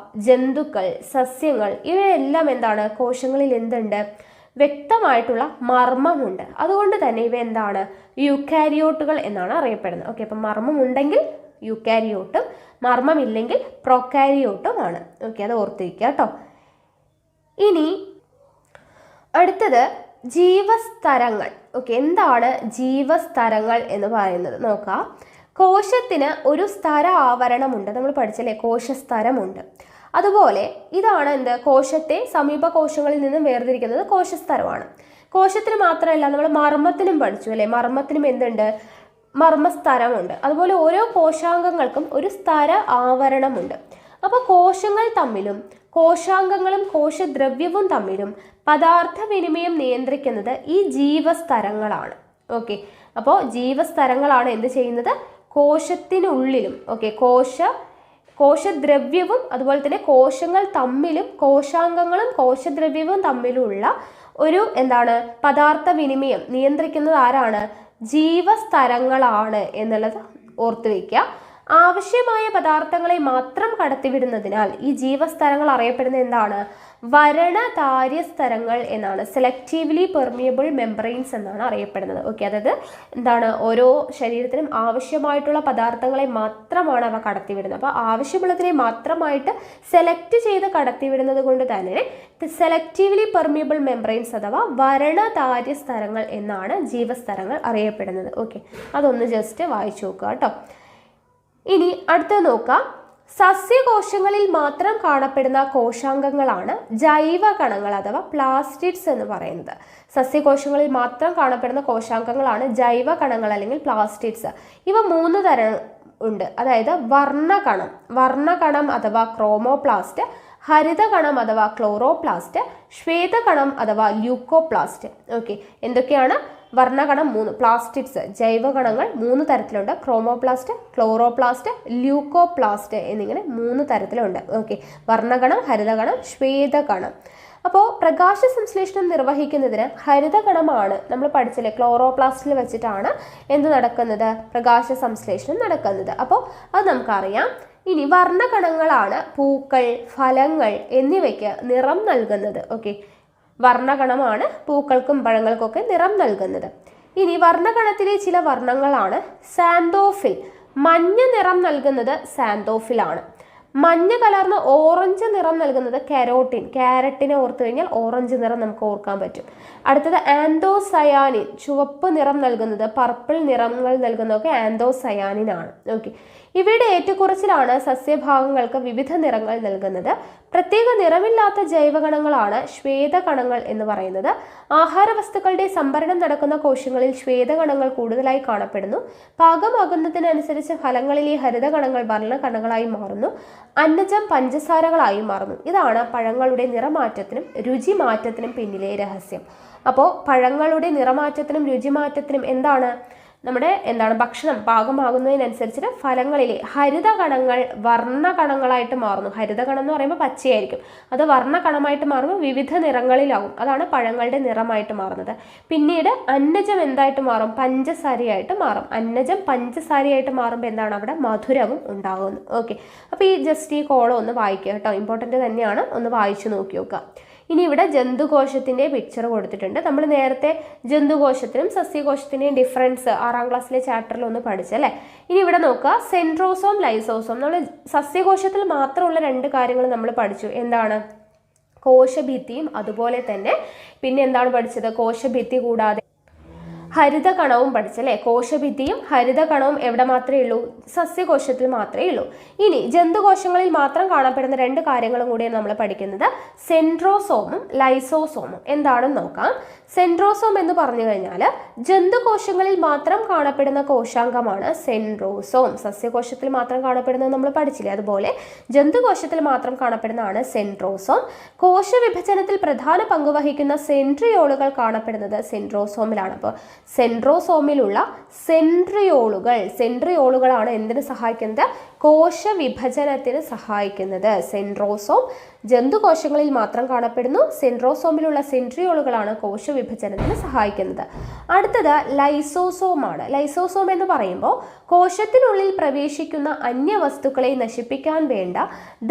ജന്തുക്കൾ, സസ്യങ്ങൾ, ഇവയെല്ലാം എന്താണ്? കോശങ്ങളിൽ എന്തുണ്ട്? വ്യക്തമായിട്ടുള്ള മർമ്മമുണ്ട്. അതുകൊണ്ട് തന്നെ ഇവ എന്താണ്? യൂക്കാരിയോട്ടുകൾ എന്നാണ് അറിയപ്പെടുന്നത്. ഓക്കെ, അപ്പം മർമ്മം ഉണ്ടെങ്കിൽ യൂക്കാരിയോട്ടും മർമ്മമില്ലെങ്കിൽ പ്രൊക്കാരിയോട്ടുമാണ്. ഓക്കെ, അത് ഓർത്തിരിക്കുക കേട്ടോ. ഇനി അടുത്തത് ജീവസ്തരങ്ങൾ. ഓക്കെ, എന്താണ് ജീവസ്തരങ്ങൾ എന്ന് പറയുന്നത് നോക്കാം. കോശത്തിന് ഒരു സ്തര ആവരണമുണ്ട്. നമ്മൾ പഠിച്ചല്ലേ, കോശസ്തരമുണ്ട്. അതുപോലെ ഇതാണ് എന്ത്? കോശത്തെ സമീപ കോശങ്ങളിൽ നിന്നും വേർതിരിക്കുന്നത് കോശസ്തരമാണ്. കോശത്തിന് മാത്രമല്ല, നമ്മൾ മർമ്മത്തിനും പഠിച്ചു അല്ലേ, മർമ്മത്തിനും എന്തുണ്ട്? മർമ്മസ്തരമുണ്ട്. അതുപോലെ ഓരോ കോശാംഗങ്ങൾക്കും ഒരു സ്തര ആവരണമുണ്ട്. അപ്പോൾ കോശങ്ങൾ തമ്മിലും കോശാംഗങ്ങളും കോശദ്രവ്യവും തമ്മിലും പദാർത്ഥ വിനിമയം നിയന്ത്രിക്കുന്നത് ഈ ജീവസ്തരങ്ങളാണ്. ഓക്കെ, അപ്പോൾ ജീവസ്തരങ്ങളാണ് എന്ത് ചെയ്യുന്നത്? കോശത്തിനുള്ളിലും ഓക്കെ കോശദ്രവ്യവും അതുപോലെ തന്നെ കോശങ്ങൾ തമ്മിലും കോശാംഗങ്ങളും കോശദ്രവ്യവും തമ്മിലുള്ള ഒരു എന്താണ് പദാർത്ഥ വിനിമയം നിയന്ത്രിക്കുന്നത് ആരാണ്? ജീവസ്തരങ്ങളാണ് എന്നുള്ളത് ഓർത്തു വയ്ക്കുക. ആവശ്യമായ പദാർത്ഥങ്ങളെ മാത്രം കടത്തിവിടുന്നതിനാൽ ഈ ജീവസ്തരങ്ങൾ അറിയപ്പെടുന്നത് എന്താണ്? വരണധാര്യസ്തരങ്ങൾ എന്നാണ്. സെലക്റ്റീവ്ലി പെർമിയബിൾ മെംബ്രെയിൻസ് എന്നാണ് അറിയപ്പെടുന്നത്. ഓക്കെ, അതായത് എന്താണ്? ഓരോ ശരീരത്തിനും ആവശ്യമായിട്ടുള്ള പദാർത്ഥങ്ങളെ മാത്രമാണ് അവ കടത്തിവിടുന്നത്. അപ്പോൾ ആവശ്യമുള്ളതിനെ മാത്രമായിട്ട് സെലക്ട് ചെയ്ത് കടത്തിവിടുന്നത് കൊണ്ട് തന്നെ സെലക്റ്റീവ്ലി പെർമിയബിൾ മെംബ്രെയിൻസ് അഥവാ വരണധാര്യസ്തരങ്ങൾ എന്നാണ് ജീവസ്തരങ്ങൾ അറിയപ്പെടുന്നത്. ഓക്കെ, അതൊന്ന് ജസ്റ്റ് വായിച്ചു നോക്കുക കേട്ടോ. ഇനി അടുത്തത് നോക്കാം. സസ്യകോശങ്ങളിൽ മാത്രം കാണപ്പെടുന്ന കോശാംഗങ്ങളാണ് ജൈവ കണങ്ങൾ അഥവാ പ്ലാസ്റ്റിഡ്സ് എന്ന് പറയുന്നത്. സസ്യകോശങ്ങളിൽ മാത്രം കാണപ്പെടുന്ന കോശാംഗങ്ങളാണ് ജൈവ കണങ്ങൾ അല്ലെങ്കിൽ പ്ലാസ്റ്റിഡ്സ്. ഇവ 3 തരം ഉണ്ട്. അതായത് വർണ്ണകണം അഥവാ ക്രോമോപ്ലാസ്റ്റ്, ഹരിതകണം അഥവാ ക്ലോറോപ്ലാസ്റ്റ്, ശ്വേതകണം അഥവാ ല്യൂക്കോപ്ലാസ്റ്റ്. ഓക്കെ, എന്തൊക്കെയാണ്? വർണ്ണകണം 3, പ്ലാസ്റ്റിഡ്സ് ജൈവകണങ്ങൾ 3 തരത്തിലുണ്ട്. ക്രോമോപ്ലാസ്റ്റ്, ക്ലോറോപ്ലാസ്റ്റ്, ല്യൂക്കോപ്ലാസ്റ്റ് എന്നിങ്ങനെ 3 തരത്തിലുണ്ട്. ഓക്കെ, വർണ്ണകണം, ഹരിതകണം, ശ്വേതകണം. അപ്പോൾ പ്രകാശ സംശ്ലേഷണം നിർവഹിക്കുന്നതിന് ഹരിതകണമാണ് നമ്മൾ പഠിച്ചില്ലേ, ക്ലോറോപ്ലാസ്റ്റിൽ വെച്ചിട്ടാണ് എന്ത് നടക്കുന്നത്? പ്രകാശ സംശ്ലേഷണം നടക്കുന്നത്. അപ്പോൾ അത് നമുക്കറിയാം. ഇനി വർണ്ണകണങ്ങളാണ് പൂക്കൾ, ഫലങ്ങൾ എന്നിവയ്ക്ക് നിറം നൽകുന്നത്. ഓക്കെ, വർണ്ണകണമാണ് പൂക്കൾക്കും പഴങ്ങൾക്കൊക്കെ നിറം നൽകുന്നത്. ഇനി വർണ്ണകണത്തിലെ ചില വർണ്ണങ്ങളാണ് സാന്തോഫിൽ. മഞ്ഞ നിറം നൽകുന്നത് സാന്തോഫിലാണ്. മഞ്ഞ കലർന്ന ഓറഞ്ച് നിറം നൽകുന്നത് ക്യാരറ്റിനെ ഓർത്തു കഴിഞ്ഞാൽ ഓറഞ്ച് നിറം നമുക്ക് ഓർക്കാൻ പറ്റും. അടുത്തത് ആന്തോസയാനിൻ, ചുവപ്പ് നിറം നൽകുന്നത്, പർപ്പിൾ നിറങ്ങൾ നൽകുന്നതൊക്കെ ആന്തോസയാനിൻ ആണ്. ഓക്കെ, ഇവയുടെ ഏറ്റക്കുറച്ചിലാണ് സസ്യഭാഗങ്ങൾക്ക് വിവിധ നിറങ്ങൾ നൽകുന്നത്. പ്രത്യേക നിറമില്ലാത്ത ജൈവകണങ്ങളാണ് ശ്വേതകണങ്ങൾ എന്ന് പറയുന്നത്. ആഹാരവസ്തുക്കളുടെ സംഭരണം നടക്കുന്ന കോശങ്ങളിൽ ശ്വേതകണങ്ങൾ കൂടുതലായി കാണപ്പെടുന്നു. പാകമാകുന്നതിനനുസരിച്ച് ഫലങ്ങളിലെ ഹരിതകണങ്ങൾ വർണ്ണകണങ്ങളായി മാറുന്നു. അന്നജം പഞ്ചസാരകളായി മാറുന്നു. ഇതാണ് പഴങ്ങളുടെ നിറമാറ്റത്തിനും രുചിമാറ്റത്തിനും പിന്നിലെ രഹസ്യം. അപ്പോൾ പഴങ്ങളുടെ നിറമാറ്റത്തിനും രുചിമാറ്റത്തിനും എന്താണ് ഭക്ഷണം പാകമാകുന്നതിനനുസരിച്ചിട്ട് ഫലങ്ങളിലെ ഹരിതകണങ്ങൾ വർണ്ണകണങ്ങളായിട്ട് മാറുന്നു. ഹരിതകണം എന്ന് പറയുമ്പോൾ പച്ചയായിരിക്കും, അത് വർണ്ണകണമായിട്ട് മാറുമ്പോൾ വിവിധ നിറങ്ങളിലാവും. അതാണ് പഴങ്ങളുടെ നിറമായിട്ട് മാറുന്നത്. പിന്നീട് അന്നജം എന്തായിട്ട് മാറും? പഞ്ചസാരയായിട്ട് മാറും. അന്നജം പഞ്ചസാരയായിട്ട് മാറുമ്പോൾ എന്താണ്? അവിടെ മധുരവും ഉണ്ടാകുന്നു. ഓക്കെ, അപ്പോൾ ഈ കോളം ഒന്ന് വായിക്കുക കേട്ടോ, ഇമ്പോർട്ടൻ്റ് തന്നെയാണ്, ഒന്ന് വായിച്ചു നോക്കി നോക്കുക. ഇനി ഇവിടെ ജന്തുകോശത്തിൻ്റെ പിക്ചർ കൊടുത്തിട്ടുണ്ട്. നമ്മൾ നേരത്തെ ജന്തുകോശത്തിനും സസ്യകോശത്തിൻ്റെയും ഡിഫറൻസ് 6ാം ക്ലാസ്സിലെ ചാപ്റ്ററിൽ ഒന്ന് പഠിച്ചല്ലേ. ഇനി ഇവിടെ നോക്കുക, സെൻട്രോസോം, ലൈസോസോം. നമ്മൾ സസ്യകോശത്തിൽ മാത്രമുള്ള 2 കാര്യങ്ങൾ നമ്മൾ പഠിച്ചു. എന്താണ്? കോശഭിത്തിയും അതുപോലെ തന്നെ പിന്നെ എന്താണ് പഠിച്ചത്? കോശഭിത്തി കൂടാതെ ഹരിതകണവും പഠിച്ചല്ലേ. കോശഭിത്തിയും ഹരിതകണവും എവിടെ മാത്രമേ ഉള്ളൂ? സസ്യകോശത്തിൽ മാത്രമേ ഉള്ളൂ. ഇനി ജന്തുകോശങ്ങളിൽ മാത്രം കാണപ്പെടുന്ന രണ്ട് കാര്യങ്ങളും കൂടിയാണ് നമ്മൾ പഠിക്കുന്നത്, സെൻട്രോസോമും ലൈസോസോമും. എന്താണെന്ന് നോക്കാം. സെൻട്രോസോം എന്ന് പറഞ്ഞു കഴിഞ്ഞാൽ ജന്തുകോശങ്ങളിൽ മാത്രം കാണപ്പെടുന്ന കോശാംഗമാണ് സെൻട്രോസോം. സസ്യകോശത്തിൽ മാത്രം കാണപ്പെടുന്നത് നമ്മൾ പഠിച്ചില്ലേ, അതുപോലെ ജന്തുകോശത്തിൽ മാത്രം കാണപ്പെടുന്നതാണ് സെൻട്രോസോം. കോശവിഭജനത്തിൽ പ്രധാന പങ്ക് വഹിക്കുന്ന സെൻട്രിയോളുകൾ കാണപ്പെടുന്നത് സെൻട്രോസോമിലാണ്. അപ്പോൾ സെൻട്രോസോമിലുള്ള സെൻട്രിയോളുകളാണ് എന്തിനു സഹായിക്കുന്നത്? കോശവിഭജനത്തിന് സഹായിക്കുന്നത്. സെൻട്രോസോം ജന്തുകോശങ്ങളിൽ മാത്രം കാണപ്പെടുന്നു. സെൻട്രോസോമിലുള്ള സെൻട്രിയോളുകളാണ് കോശവിഭജനത്തിന് സഹായിക്കുന്നത്. അടുത്തത് ലൈസോസോമാണ്. ലൈസോസോം എന്ന് പറയുമ്പോൾ കോശത്തിനുള്ളിൽ പ്രവേശിക്കുന്ന അന്യവസ്തുക്കളെ നശിപ്പിക്കാൻ വേണ്ട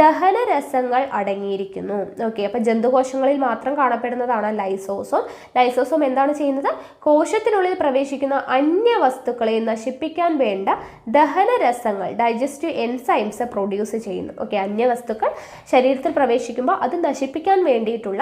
ദഹനരസങ്ങൾ അടങ്ങിയിരിക്കുന്നു. ഓക്കെ, അപ്പൊ ജന്തുകോശങ്ങളിൽ മാത്രം കാണപ്പെടുന്നതാണ് ലൈസോസോം. ലൈസോസോം എന്താണ് ചെയ്യുന്നത്? കോശത്തിനുള്ളിൽ പ്രവേശിക്കുന്ന അന്യവസ്തുക്കളെ നശിപ്പിക്കാൻ വേണ്ട ദഹനരസങ്ങൾ, ഡൈജസ്റ്റീവ് എൻസൈംസ് പ്രൊഡ്യൂസ് ചെയ്യുന്നു. ഓക്കെ, അന്യവസ്തുക്കൾ ശരീരത്തിൽ പ്രവേശിക്കുമ്പോൾ അത് നശിപ്പിക്കാൻ വേണ്ടിയിട്ടുള്ള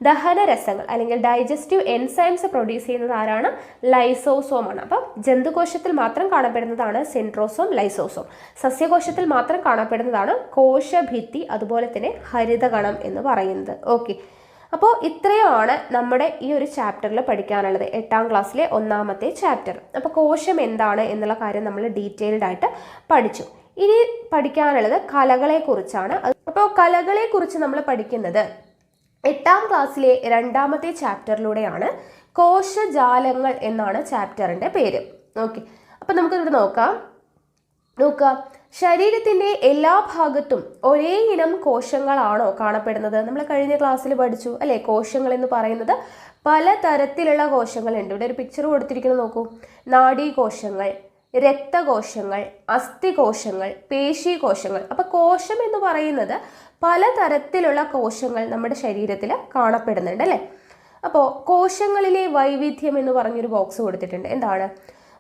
ദഹനരസങ്ങൾ അല്ലെങ്കിൽ ഡൈജസ്റ്റീവ് എൻസൈംസ് പ്രൊഡ്യൂസ് ചെയ്യുന്നത് ആരാണ്? ലൈസോസോമാണ്. അപ്പം ജന്തുകോശത്തിൽ മാത്രം കാണപ്പെടുന്നതാണ് സെൻട്രോസോം, ലൈസോസോം. സസ്യകോശത്തിൽ മാത്രം കാണപ്പെടുന്നതാണ് കോശഭിത്തി, അതുപോലെ തന്നെ ഹരിതകണം എന്ന് പറയുന്നത്. ഓക്കെ, അപ്പോൾ ഇത്രയുമാണ് നമ്മുടെ ഈ ഒരു ചാപ്റ്ററിൽ പഠിക്കാനുള്ളത്, 8ാം ക്ലാസ്സിലെ 1ാമത്തെ ചാപ്റ്റർ. അപ്പോൾ കോശം എന്താണ് എന്നുള്ള കാര്യം നമ്മൾ ഡീറ്റെയിൽഡ് ആയിട്ട് പഠിച്ചു. ഇനി പഠിക്കാനുള്ളത് കലകളെക്കുറിച്ചാണ്. അപ്പോൾ കലകളെക്കുറിച്ച് നമ്മൾ പഠിക്കുന്നത് 8ാം ക്ലാസ്സിലെ 2ാമത്തെ ചാപ്റ്ററിലൂടെയാണ്. കോശജാലങ്ങൾ എന്നാണ് ചാപ്റ്ററിൻ്റെ പേര്. ഓക്കെ, അപ്പം നമുക്കിവിടെ നോക്കാം. ശരീരത്തിൻ്റെ എല്ലാ ഭാഗത്തും ഒരേ ഇനം കോശങ്ങളാണോ കാണപ്പെടുന്നത്? നമ്മൾ കഴിഞ്ഞ ക്ലാസ്സിൽ പഠിച്ചു അല്ലേ. കോശങ്ങൾ എന്ന് പറയുന്നത് പലതരത്തിലുള്ള കോശങ്ങളുണ്ട്. ഇവിടെ ഒരു പിക്ചർ കൊടുത്തിരിക്കുന്നത് നോക്കൂ. നാഡീകോശങ്ങൾ, രക്തകോശങ്ങൾ, അസ്ഥികോശങ്ങൾ, പേശീകോശങ്ങൾ. അപ്പോൾ കോശം എന്ന് പറയുന്നത് പലതരത്തിലുള്ള കോശങ്ങൾ നമ്മുടെ ശരീരത്തിൽ കാണപ്പെടുന്നുണ്ട് അല്ലേ. അപ്പോൾ കോശങ്ങളിലെ വൈവിധ്യം എന്ന് പറഞ്ഞൊരു ബോക്സ് കൊടുത്തിട്ടുണ്ട്. എന്താണ്?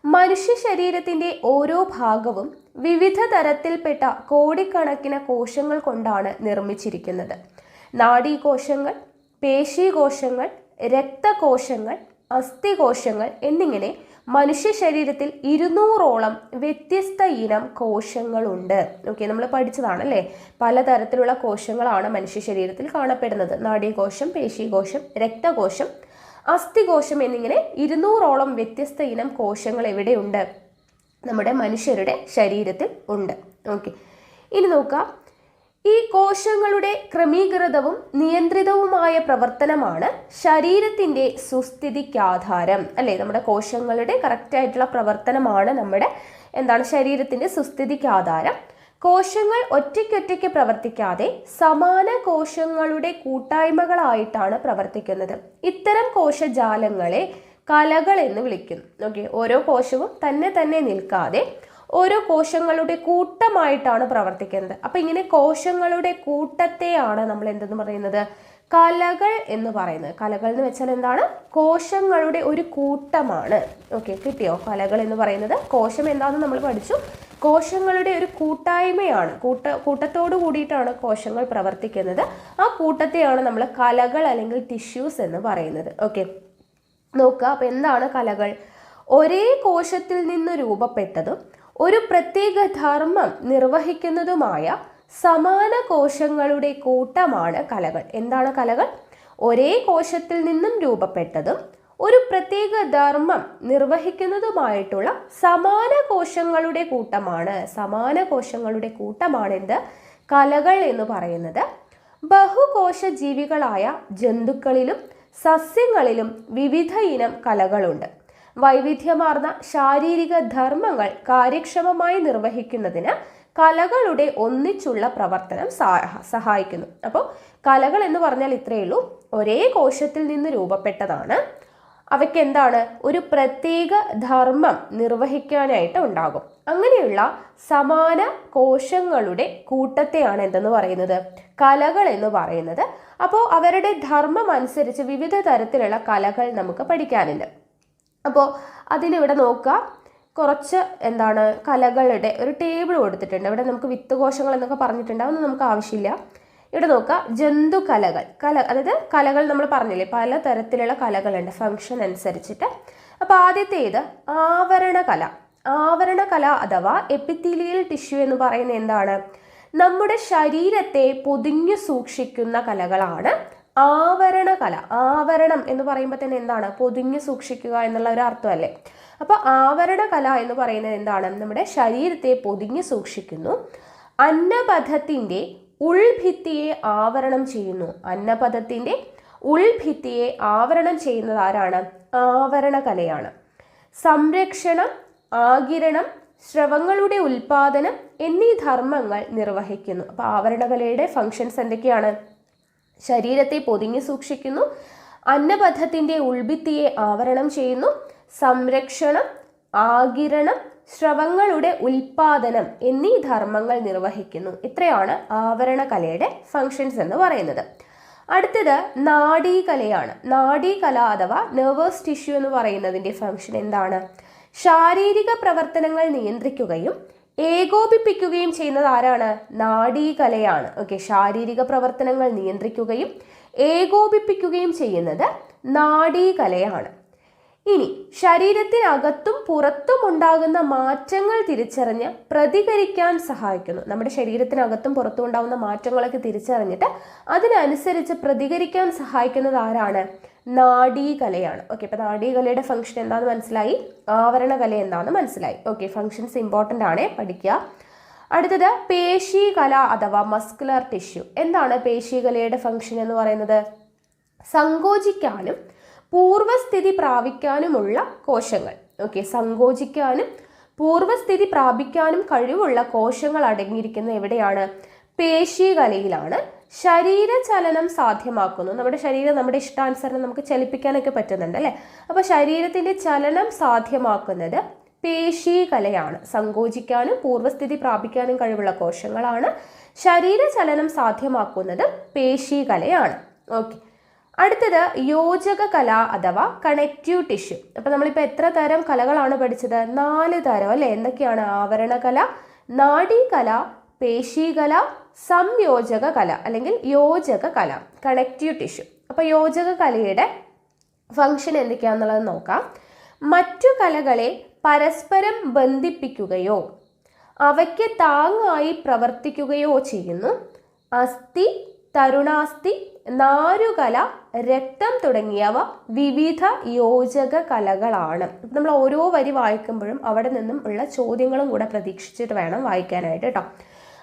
മനുഷ്യ ശരീരത്തിൻ്റെ ഓരോ ഭാഗവും വിവിധ തരത്തിൽപ്പെട്ട കോടിക്കണക്കിന് കോശങ്ങൾ കൊണ്ടാണ് നിർമ്മിച്ചിരിക്കുന്നത്. നാഡീകോശങ്ങൾ, പേശീകോശങ്ങൾ, രക്തകോശങ്ങൾ, അസ്ഥികോശങ്ങൾ എന്നിങ്ങനെ മനുഷ്യ ശരീരത്തിൽ 200ഓളം വ്യത്യസ്ത ഇനം കോശങ്ങളുണ്ട്. ഓക്കെ, നമ്മൾ പഠിച്ചതാണല്ലേ. പലതരത്തിലുള്ള കോശങ്ങളാണ് മനുഷ്യ ശരീരത്തിൽ കാണപ്പെടുന്നത്. നാഡീകോശം, പേശീകോശം, രക്തകോശം, അസ്ഥികോശം എന്നിങ്ങനെ 200ഓളം വ്യത്യസ്ത ഇനം കോശങ്ങൾ എവിടെയുണ്ട്? നമ്മുടെ മനുഷ്യരുടെ ശരീരത്തിൽ ഉണ്ട്. ഓക്കെ, ഇനി നോക്കാം. ഈ കോശങ്ങളുടെ ക്രമീകൃതവും നിയന്ത്രിതവുമായ പ്രവർത്തനമാണ് ശരീരത്തിൻ്റെ സുസ്ഥിതിക്കാധാരം അല്ലേ. നമ്മുടെ കോശങ്ങളുടെ കറക്റ്റായിട്ടുള്ള പ്രവർത്തനമാണ് നമ്മുടെ ശരീരത്തിൻ്റെ സുസ്ഥിതിക്കാധാരം. കോശങ്ങൾ ഒറ്റയ്ക്കൊറ്റയ്ക്ക് പ്രവർത്തിക്കാതെ സമാന കോശങ്ങളുടെ കൂട്ടായ്മകളായിട്ടാണ് പ്രവർത്തിക്കുന്നത്. ഇത്തരം കോശജാലങ്ങളെ കലകൾ എന്ന് വിളിക്കുന്നു. ഓക്കെ, ഓരോ കോശവും തന്നെ നിൽക്കാതെ ഓരോ കോശങ്ങളുടെ കൂട്ടമായിട്ടാണ് പ്രവർത്തിക്കുന്നത്. അപ്പം ഇങ്ങനെ കോശങ്ങളുടെ കൂട്ടത്തെയാണ് നമ്മൾ എന്തെന്ന് പറയുന്നത്? കലകൾ എന്ന് പറയുന്നത്. കലകൾ എന്ന് വെച്ചാൽ എന്താണ്? കോശങ്ങളുടെ ഒരു കൂട്ടമാണ്. ഓക്കെ, കിട്ടിയോ? കലകൾ എന്ന് പറയുന്നത് കോശം എന്താണെന്ന് നമ്മൾ പഠിച്ചു. കോശങ്ങളുടെ ഒരു കൂട്ടായ്മയാണ്. കൂട്ടത്തോട് കൂടിയിട്ടാണ് കോശങ്ങൾ പ്രവർത്തിക്കുന്നത്. ആ കൂട്ടത്തെയാണ് നമ്മൾ കലകൾ അല്ലെങ്കിൽ ടിഷ്യൂസ് എന്ന് പറയുന്നത്. ഓക്കെ, നോക്കുക. അപ്പം എന്താണ് കലകൾ? ഒരേ കോശത്തിൽ നിന്ന് രൂപപ്പെട്ടതും ഒരു പ്രത്യേക ധർമ്മം നിർവഹിക്കുന്നതുമായ സമാന കോശങ്ങളുടെ കൂട്ടമാണ് കലകൾ. എന്താണ് കലകൾ? ഒരേ കോശത്തിൽ നിന്നും രൂപപ്പെട്ടതും ഒരു പ്രത്യേക ധർമ്മം നിർവഹിക്കുന്നതുമായിട്ടുള്ള സമാന കോശങ്ങളുടെ കൂട്ടമാണ്. സമാന കോശങ്ങളുടെ കൂട്ടമാണ് എന്ത്? കലകൾ എന്ന് പറയുന്നത്. ബഹുകോശ ജീവികളായ ജന്തുക്കളിലും സസ്യങ്ങളിലും വിവിധ ഇനം കലകളുണ്ട്. വൈവിധ്യമാർന്ന ശാരീരിക ധർമ്മങ്ങൾ കാര്യക്ഷമമായി നിർവഹിക്കുന്നതിന് കലകളുടെ ഒന്നിച്ചുള്ള പ്രവർത്തനം സഹായിക്കുന്നു. അപ്പോൾ കലകൾ എന്ന് പറഞ്ഞാൽ ഇത്രയേ ഉള്ളൂ. ഒരേ കോശത്തിൽ നിന്ന് രൂപപ്പെട്ടതാണ്. അവയ്ക്ക് എന്താണ്? ഒരു പ്രത്യേക ധർമ്മം നിർവഹിക്കാനായിട്ട് ഉണ്ടാകും. അങ്ങനെയുള്ള സമാന കോശങ്ങളുടെ കൂട്ടത്തെയാണ് എന്തെന്ന് പറയുന്നത്? കലകൾ എന്ന് പറയുന്നത്. അപ്പോൾ അവരുടെ ധർമ്മം അനുസരിച്ച് വിവിധ തരത്തിലുള്ള കലകൾ നമുക്ക് പഠിക്കാനുണ്ട്. അപ്പോൾ അതിനിവിടെ നോക്കുക. കുറച്ച് കലകളുടെ ഒരു ടേബിൾ കൊടുത്തിട്ടുണ്ട്. ഇവിടെ നമുക്ക് വിത്തുകോശങ്ങൾ എന്നൊക്കെ പറഞ്ഞിട്ടുണ്ട്. അതൊന്നും നമുക്ക് ആവശ്യമില്ല. ഇവിടെ നോക്കുക. ജന്തുകലകൾ. അതായത് കലകൾ നമ്മൾ പറഞ്ഞില്ലേ, പല തരത്തിലുള്ള കലകളുണ്ട് ഫങ്ഷൻ അനുസരിച്ചിട്ട്. അപ്പോൾ ആദ്യത്തേത് ആവരണകല. ആവരണകല അഥവാ എപ്പിത്തീലിയൽ ടിഷ്യൂ എന്ന് പറയുന്നത് എന്താണ്? നമ്മുടെ ശരീരത്തെ പൊതിഞ്ഞു സൂക്ഷിക്കുന്ന കലകളാണ് ആവരണകല. ആവരണം എന്ന് പറയുമ്പോൾ തന്നെ എന്താണ്? പൊതിഞ്ഞു സൂക്ഷിക്കുക എന്നുള്ള ഒരു അർത്ഥമല്ലേ. അപ്പോൾ ആവരണകല എന്ന് പറയുന്നത് എന്താണ്? നമ്മുടെ ശരീരത്തെ പൊതിഞ്ഞു സൂക്ഷിക്കുന്നു. അന്നപഥത്തിന്റെ ഉൾഭിത്തിയെ ആവരണം ചെയ്യുന്നു. അന്നപഥത്തിന്റെ ഉൾഭിത്തിയെ ആവരണം ചെയ്യുന്നത് ആരാണ്? ആവരണകലയാണ്. സംരക്ഷണം, ആഗിരണം, സ്രവങ്ങളുടെ ഉൽപാദനം എന്നീ ധർമ്മങ്ങൾ നിർവഹിക്കുന്നു. അപ്പോൾ ആവരണകലയുടെ ഫങ്ഷൻസ് എന്തൊക്കെയാണ്? ശരീരത്തെ പൊതിഞ്ഞു സൂക്ഷിക്കുന്നു, അന്നപഥത്തിന്റെ ഉൾഭിത്തിയെ ആവരണം ചെയ്യുന്നു, സംരക്ഷണം, ആഗിരണം, സ്രവങ്ങളുടെ ഉൽപാദനം എന്നീ ധർമ്മങ്ങൾ നിർവഹിക്കുന്നു. ഇത്രയാണ് ആവരണകലയുടെ ഫങ്ഷൻസ് എന്ന് പറയുന്നത്. അടുത്തത് നാഡീകലയാണ്. നാഡീകല അഥവാ നെർവസ് ടിഷ്യൂ എന്ന് പറയുന്നതിൻ്റെ ഫങ്ഷൻ എന്താണ്? ശാരീരിക പ്രവർത്തനങ്ങൾ നിയന്ത്രിക്കുകയും ഏകോപിപ്പിക്കുകയും ചെയ്യുന്നത് ആരാണ്? നാഡീകലയാണ്. ഓക്കെ, ശാരീരിക പ്രവർത്തനങ്ങൾ നിയന്ത്രിക്കുകയും ഏകോപിപ്പിക്കുകയും ചെയ്യുന്നത് നാഡീകലയാണ്. ഇനി ശരീരത്തിനകത്തും പുറത്തും ഉണ്ടാകുന്ന മാറ്റങ്ങൾ തിരിച്ചറിഞ്ഞ് പ്രതികരിക്കാൻ സഹായിക്കുന്നു. നമ്മുടെ ശരീരത്തിനകത്തും പുറത്തും ഉണ്ടാകുന്ന മാറ്റങ്ങളൊക്കെ തിരിച്ചറിഞ്ഞിട്ട് അതിനനുസരിച്ച് പ്രതികരിക്കാൻ സഹായിക്കുന്നത് ആരാണ്? നാഡീകലയാണ്. ഓക്കെ, ഇപ്പം നാഡീകലയുടെ ഫംഗ്ഷൻ എന്താണെന്ന് മനസ്സിലായി, ആവരണകല എന്താണെന്ന് മനസ്സിലായി. ഓക്കെ, ഫങ്ഷൻസ് ഇമ്പോർട്ടൻ്റ് ആണ്, പഠിക്കുക. അടുത്തത് പേശീകല അഥവാ മസ്കുലർ ടിഷ്യൂ. എന്താണ് പേശീകലയുടെ ഫംഗ്ഷൻ എന്ന് പറയുന്നത്? സങ്കോചിക്കാനും പൂർവസ്ഥിതി പ്രാപിക്കാനുമുള്ള കോശങ്ങൾ. ഓക്കെ, സങ്കോചിക്കാനും പൂർവസ്ഥിതി പ്രാപിക്കാനും കഴിവുള്ള കോശങ്ങൾ അടങ്ങിയിരിക്കുന്ന എവിടെയാണ്? പേശീകലയിലാണ്. ശരീരചലനം സാധ്യമാക്കുന്നു. നമ്മുടെ ശരീരം നമ്മുടെ ഇഷ്ടാനുസരണം നമുക്ക് ചലിപ്പിക്കാനൊക്കെ പറ്റുന്നുണ്ട് അല്ലേ. അപ്പോൾ ശരീരത്തിൻ്റെ ചലനം സാധ്യമാക്കുന്നത് പേശീകലയാണ്. സങ്കോചിക്കാനും പൂർവസ്ഥിതി പ്രാപിക്കാനും കഴിവുള്ള കോശങ്ങളാണ്. ശരീരചലനം സാധ്യമാക്കുന്നത് പേശീകലയാണ്. ഓക്കെ, അടുത്തത് യോജക കല അഥവാ കണക്റ്റീവ് ടിഷ്യൂ. അപ്പോൾ നമ്മളിപ്പോൾ എത്ര തരം കലകളാണ് പഠിച്ചത്? 4 തരം അല്ലേ. എന്തൊക്കെയാണ്? ആവരണകല, നാഡീകല, പേശീകല, സംയോജക കല അല്ലെങ്കിൽ യോജക കല, കണക്റ്റീവ് ടിഷ്യൂ. അപ്പോൾ യോജക കലയുടെ ഫങ്ഷൻ എന്തൊക്കെയാണെന്നുള്ളത് നോക്കാം. മറ്റു കലകളെ പരസ്പരം ബന്ധിപ്പിക്കുകയോ അവയ്ക്ക് താങ്ങായി പ്രവർത്തിക്കുകയോ ചെയ്യുന്നു. അസ്ഥി, തരുണാസ്ഥി, നാരുകല, രക്തം തുടങ്ങിയവ വിവിധ യോജക കലകളാണ്. നമ്മൾ ഓരോ വരി വായിക്കുമ്പോഴും അവിടെ നിന്നും ഉള്ള ചോദ്യങ്ങളും കൂടെ പ്രതീക്ഷിച്ചിട്ട് വേണം വായിക്കാനായിട്ട് കേട്ടോ.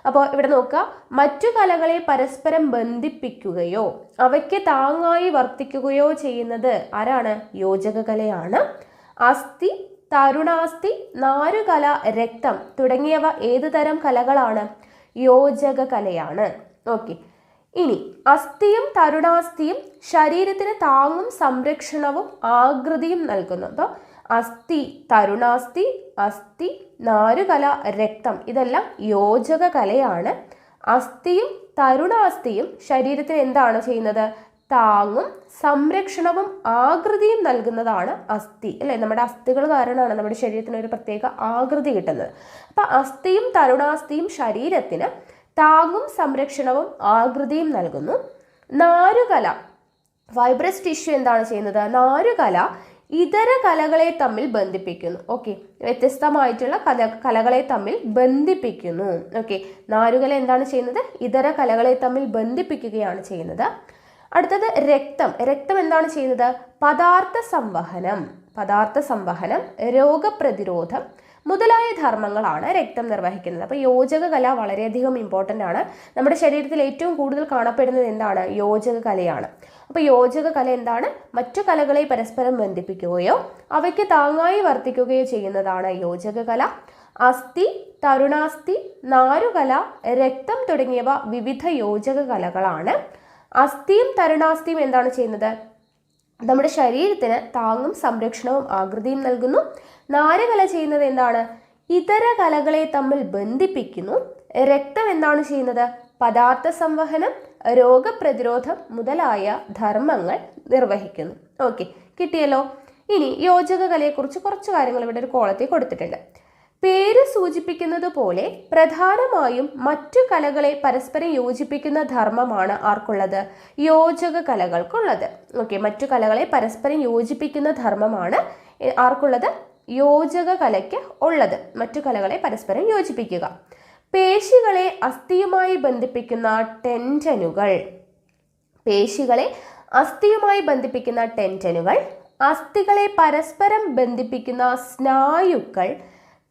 അപ്പോൾ ഇവിടെ നോക്കുക, മറ്റു കലകളെ പരസ്പരം ബന്ധിപ്പിക്കുകയോ അവയ്ക്ക് താങ്ങായി വർത്തിക്കുകയോ ചെയ്യുന്നത് ആരാണ്? യോജക കലയാണ്. അസ്ഥി, തരുണാസ്ഥി, നാരുകല, രക്തം തുടങ്ങിയവ ഏത് തരം കലകളാണ്? യോജക കലയാണ്. ഓക്കെ, ഇനി അസ്ഥിയും തരുണാസ്ഥിയും ശരീരത്തിന് താങ്ങും സംരക്ഷണവും ആകൃതിയും നൽകുന്നു. അപ്പോൾ അസ്ഥി, തരുണാസ്ഥി, അസ്ഥി, നാരുകല, രക്തം ഇതെല്ലാം യോജക കലയാണ്. അസ്ഥിയും തരുണാസ്ഥിയും ശരീരത്തിന് എന്താണ് ചെയ്യുന്നത്? താങ്ങും സംരക്ഷണവും ആകൃതിയും നൽകുന്നതാണ് അസ്ഥി അല്ലേ. നമ്മുടെ അസ്ഥികൾ കാരണമാണ് നമ്മുടെ ശരീരത്തിന് ഒരു പ്രത്യേക ആകൃതി കിട്ടുന്നത്. അപ്പം അസ്ഥിയും തരുണാസ്ഥിയും ശരീരത്തിന് താങ്ങും സംരക്ഷണവും ആകൃതിയും നൽകുന്നു. നാരുകല, ഫൈബ്രസ് ടിഷ്യൂ എന്താണ് ചെയ്യുന്നത്? നാരുകല ഇതര കലകളെ തമ്മിൽ ബന്ധിപ്പിക്കുന്നു. ഓക്കെ, വ്യത്യസ്തമായിട്ടുള്ള കലകളെ തമ്മിൽ ബന്ധിപ്പിക്കുന്നു. ഓക്കെ, നാരുകല എന്താണ് ചെയ്യുന്നത്? ഇതര കലകളെ തമ്മിൽ ബന്ധിപ്പിക്കുകയാണ് ചെയ്യുന്നത്. അടുത്തത് രക്തം. രക്തം എന്താണ് ചെയ്യുന്നത്? പദാർത്ഥ സംവഹനം, രോഗപ്രതിരോധം മുതലായ ധർമ്മങ്ങളാണ് രക്തം നിർവഹിക്കുന്നത്. അപ്പോൾ യോജക കല വളരെയധികം ഇമ്പോർട്ടൻ്റ് ആണ്. നമ്മുടെ ശരീരത്തിൽ ഏറ്റവും കൂടുതൽ കാണപ്പെടുന്നത് എന്താണ്? യോജക കലയാണ്. അപ്പോൾ യോജക കല എന്താണ്? മറ്റു കലകളെ പരസ്പരം ബന്ധിപ്പിക്കുകയോ അവയ്ക്ക് താങ്ങായി വർത്തിക്കുകയോ ചെയ്യുന്നതാണ് യോജക കല. അസ്ഥി, തരുണാസ്ഥി, നാരുകല, രക്തം തുടങ്ങിയവ വിവിധ യോജക കലകളാണ്. അസ്ഥിയും തരുണാസ്ഥിയും എന്താണ് ചെയ്യുന്നത്? നമ്മുടെ ശരീരത്തിന് താങ്ങും സംരക്ഷണവും ആകൃതിയും നൽകുന്നു. നാരുകല ചെയ്യുന്നത് എന്താണ്? ഇതര കലകളെ തമ്മിൽ ബന്ധിപ്പിക്കുന്നു. രക്തം എന്താണ് ചെയ്യുന്നത്? പദാർത്ഥ സംവഹനം, രോഗപ്രതിരോധം മുതലായ ധർമ്മങ്ങൾ നിർവഹിക്കുന്നു. ഓക്കെ, കിട്ടിയല്ലോ. ഇനി യോജക കലയെക്കുറിച്ച് കുറച്ച് കാര്യങ്ങൾ ഇവിടെ ഒരു കോളത്തിൽ കൊടുത്തിട്ടുണ്ട്. പേര് സൂചിപ്പിക്കുന്നത് പോലെ പ്രധാനമായും മറ്റു കലകളെ പരസ്പരം യോജിപ്പിക്കുന്ന ധർമ്മമാണ് ആർക്കുള്ളത്? യോജക കലകൾക്കുള്ളത്. ഓക്കെ, മറ്റു കലകളെ പരസ്പരം യോജിപ്പിക്കുന്ന ധർമ്മമാണ് ആർക്കുള്ളത്? യോജക കലയ്ക്ക് ഉള്ളത്. മറ്റു കലകളെ പരസ്പരം യോജിപ്പിക്കുക. പേശികളെ അസ്ഥിയുമായി ബന്ധിപ്പിക്കുന്ന ടെൻഡനുകൾ. പേശികളെ അസ്ഥിയുമായി ബന്ധിപ്പിക്കുന്ന ടെൻഡനുകൾ, അസ്ഥികളെ പരസ്പരം ബന്ധിപ്പിക്കുന്ന സ്നായുക്കൾ,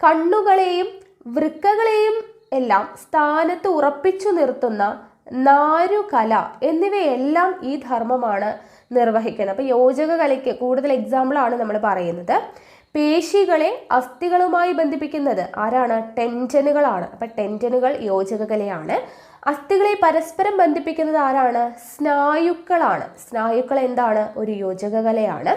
കണ്ണുകളെയും വൃക്കകളെയും എല്ലാം സ്ഥാനത്ത് ഉറപ്പിച്ചു നിർത്തുന്ന നാരുകല എന്നിവയെല്ലാം ഈ ധർമ്മമാണ് നിർവഹിക്കുന്നത്. അപ്പോൾ യോജക കലയ്ക്ക് കൂടുതൽ എക്സാമ്പിളാണ് നമ്മൾ പറയുന്നത്. പേശികളെ അസ്ഥികളുമായി ബന്ധിപ്പിക്കുന്നത് ആരാണ്? ടെൻഡനുകളാണ്. അപ്പം ടെൻഡനുകൾ യോജക കലയാണ്. അസ്ഥികളെ പരസ്പരം ബന്ധിപ്പിക്കുന്നത് ആരാണ്? സ്നായുക്കളാണ്. സ്നായുക്കൾ എന്താണ്? ഒരു യോജക കലയാണ്.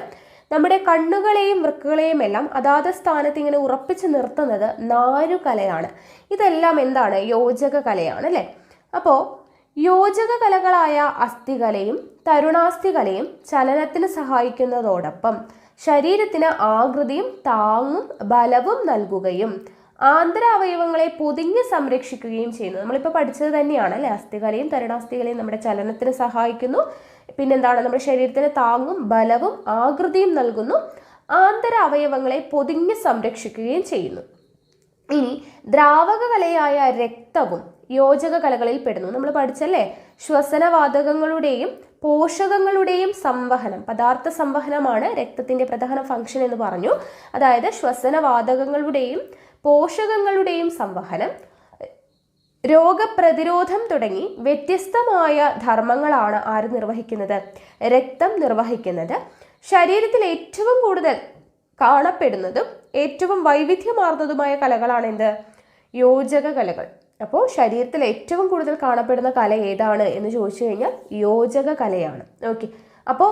നമ്മുടെ കണ്ണുകളെയും വൃക്കകളെയും എല്ലാം അതാത് സ്ഥാനത്ത് ഇങ്ങനെ ഉറപ്പിച്ചു നിർത്തുന്നത് നാരുകലയാണ്. ഇതെല്ലാം എന്താണ്? യോജക കലയാണ് അല്ലേ? അപ്പോൾ യോജക കലകളായ അസ്ഥികലയും തരുണാസ്ഥികലയും ചലനത്തിന് സഹായിക്കുന്നതോടൊപ്പം ശരീരത്തിന് ആകൃതിയും താങ്ങും ബലവും നൽകുകയും ആന്തരാവയവങ്ങളെ പൊതിഞ്ഞ് സംരക്ഷിക്കുകയും ചെയ്യുന്നു. നമ്മളിപ്പോൾ പഠിച്ചത് തന്നെയാണ് അല്ലെ? അസ്ഥികലയും തരുണാസ്ഥികലയും നമ്മുടെ ചലനത്തിന് സഹായിക്കുന്നു. പിന്നെന്താണ്? നമ്മുടെ ശരീരത്തിന് താങ്ങും ബലവും ആകൃതിയും നൽകുന്നു. ആന്തരാവയവങ്ങളെ പൊതിഞ്ഞ് സംരക്ഷിക്കുകയും ചെയ്യുന്നു. ഇനി ദ്രാവക കലയായ രക്തവും യോജക കലകളിൽ പെടുന്നു. നമ്മൾ പഠിച്ചല്ലേ? ശ്വസനവാതകങ്ങളുടെയും പോഷകങ്ങളുടെയും സംവഹനം, പദാർത്ഥ സംവഹനമാണ് രക്തത്തിന്റെ പ്രധാന ഫംഗ്ഷൻ എന്ന് പറഞ്ഞു. അതായത് ശ്വസനവാതകങ്ങളുടെയും പോഷകങ്ങളുടെയും സംവഹനം, രോഗപ്രതിരോധം തുടങ്ങി വ്യത്യസ്തമായ ധർമ്മങ്ങളാണ് ആര് നിർവഹിക്കുന്നത്? രക്തം നിർവഹിക്കുന്നത്. ശരീരത്തിൽ ഏറ്റവും കൂടുതൽ കാണപ്പെടുന്നതും ഏറ്റവും വൈവിധ്യമാർന്നതുമായ കലകളാണ് എന്ത്? യോജക കലകൾ. അപ്പോൾ ശരീരത്തിൽ ഏറ്റവും കൂടുതൽ കാണപ്പെടുന്ന കല ഏതാണ് എന്ന് ചോദിച്ചു കഴിഞ്ഞാൽ യോജക കലയാണ്. ഓക്കെ. അപ്പോൾ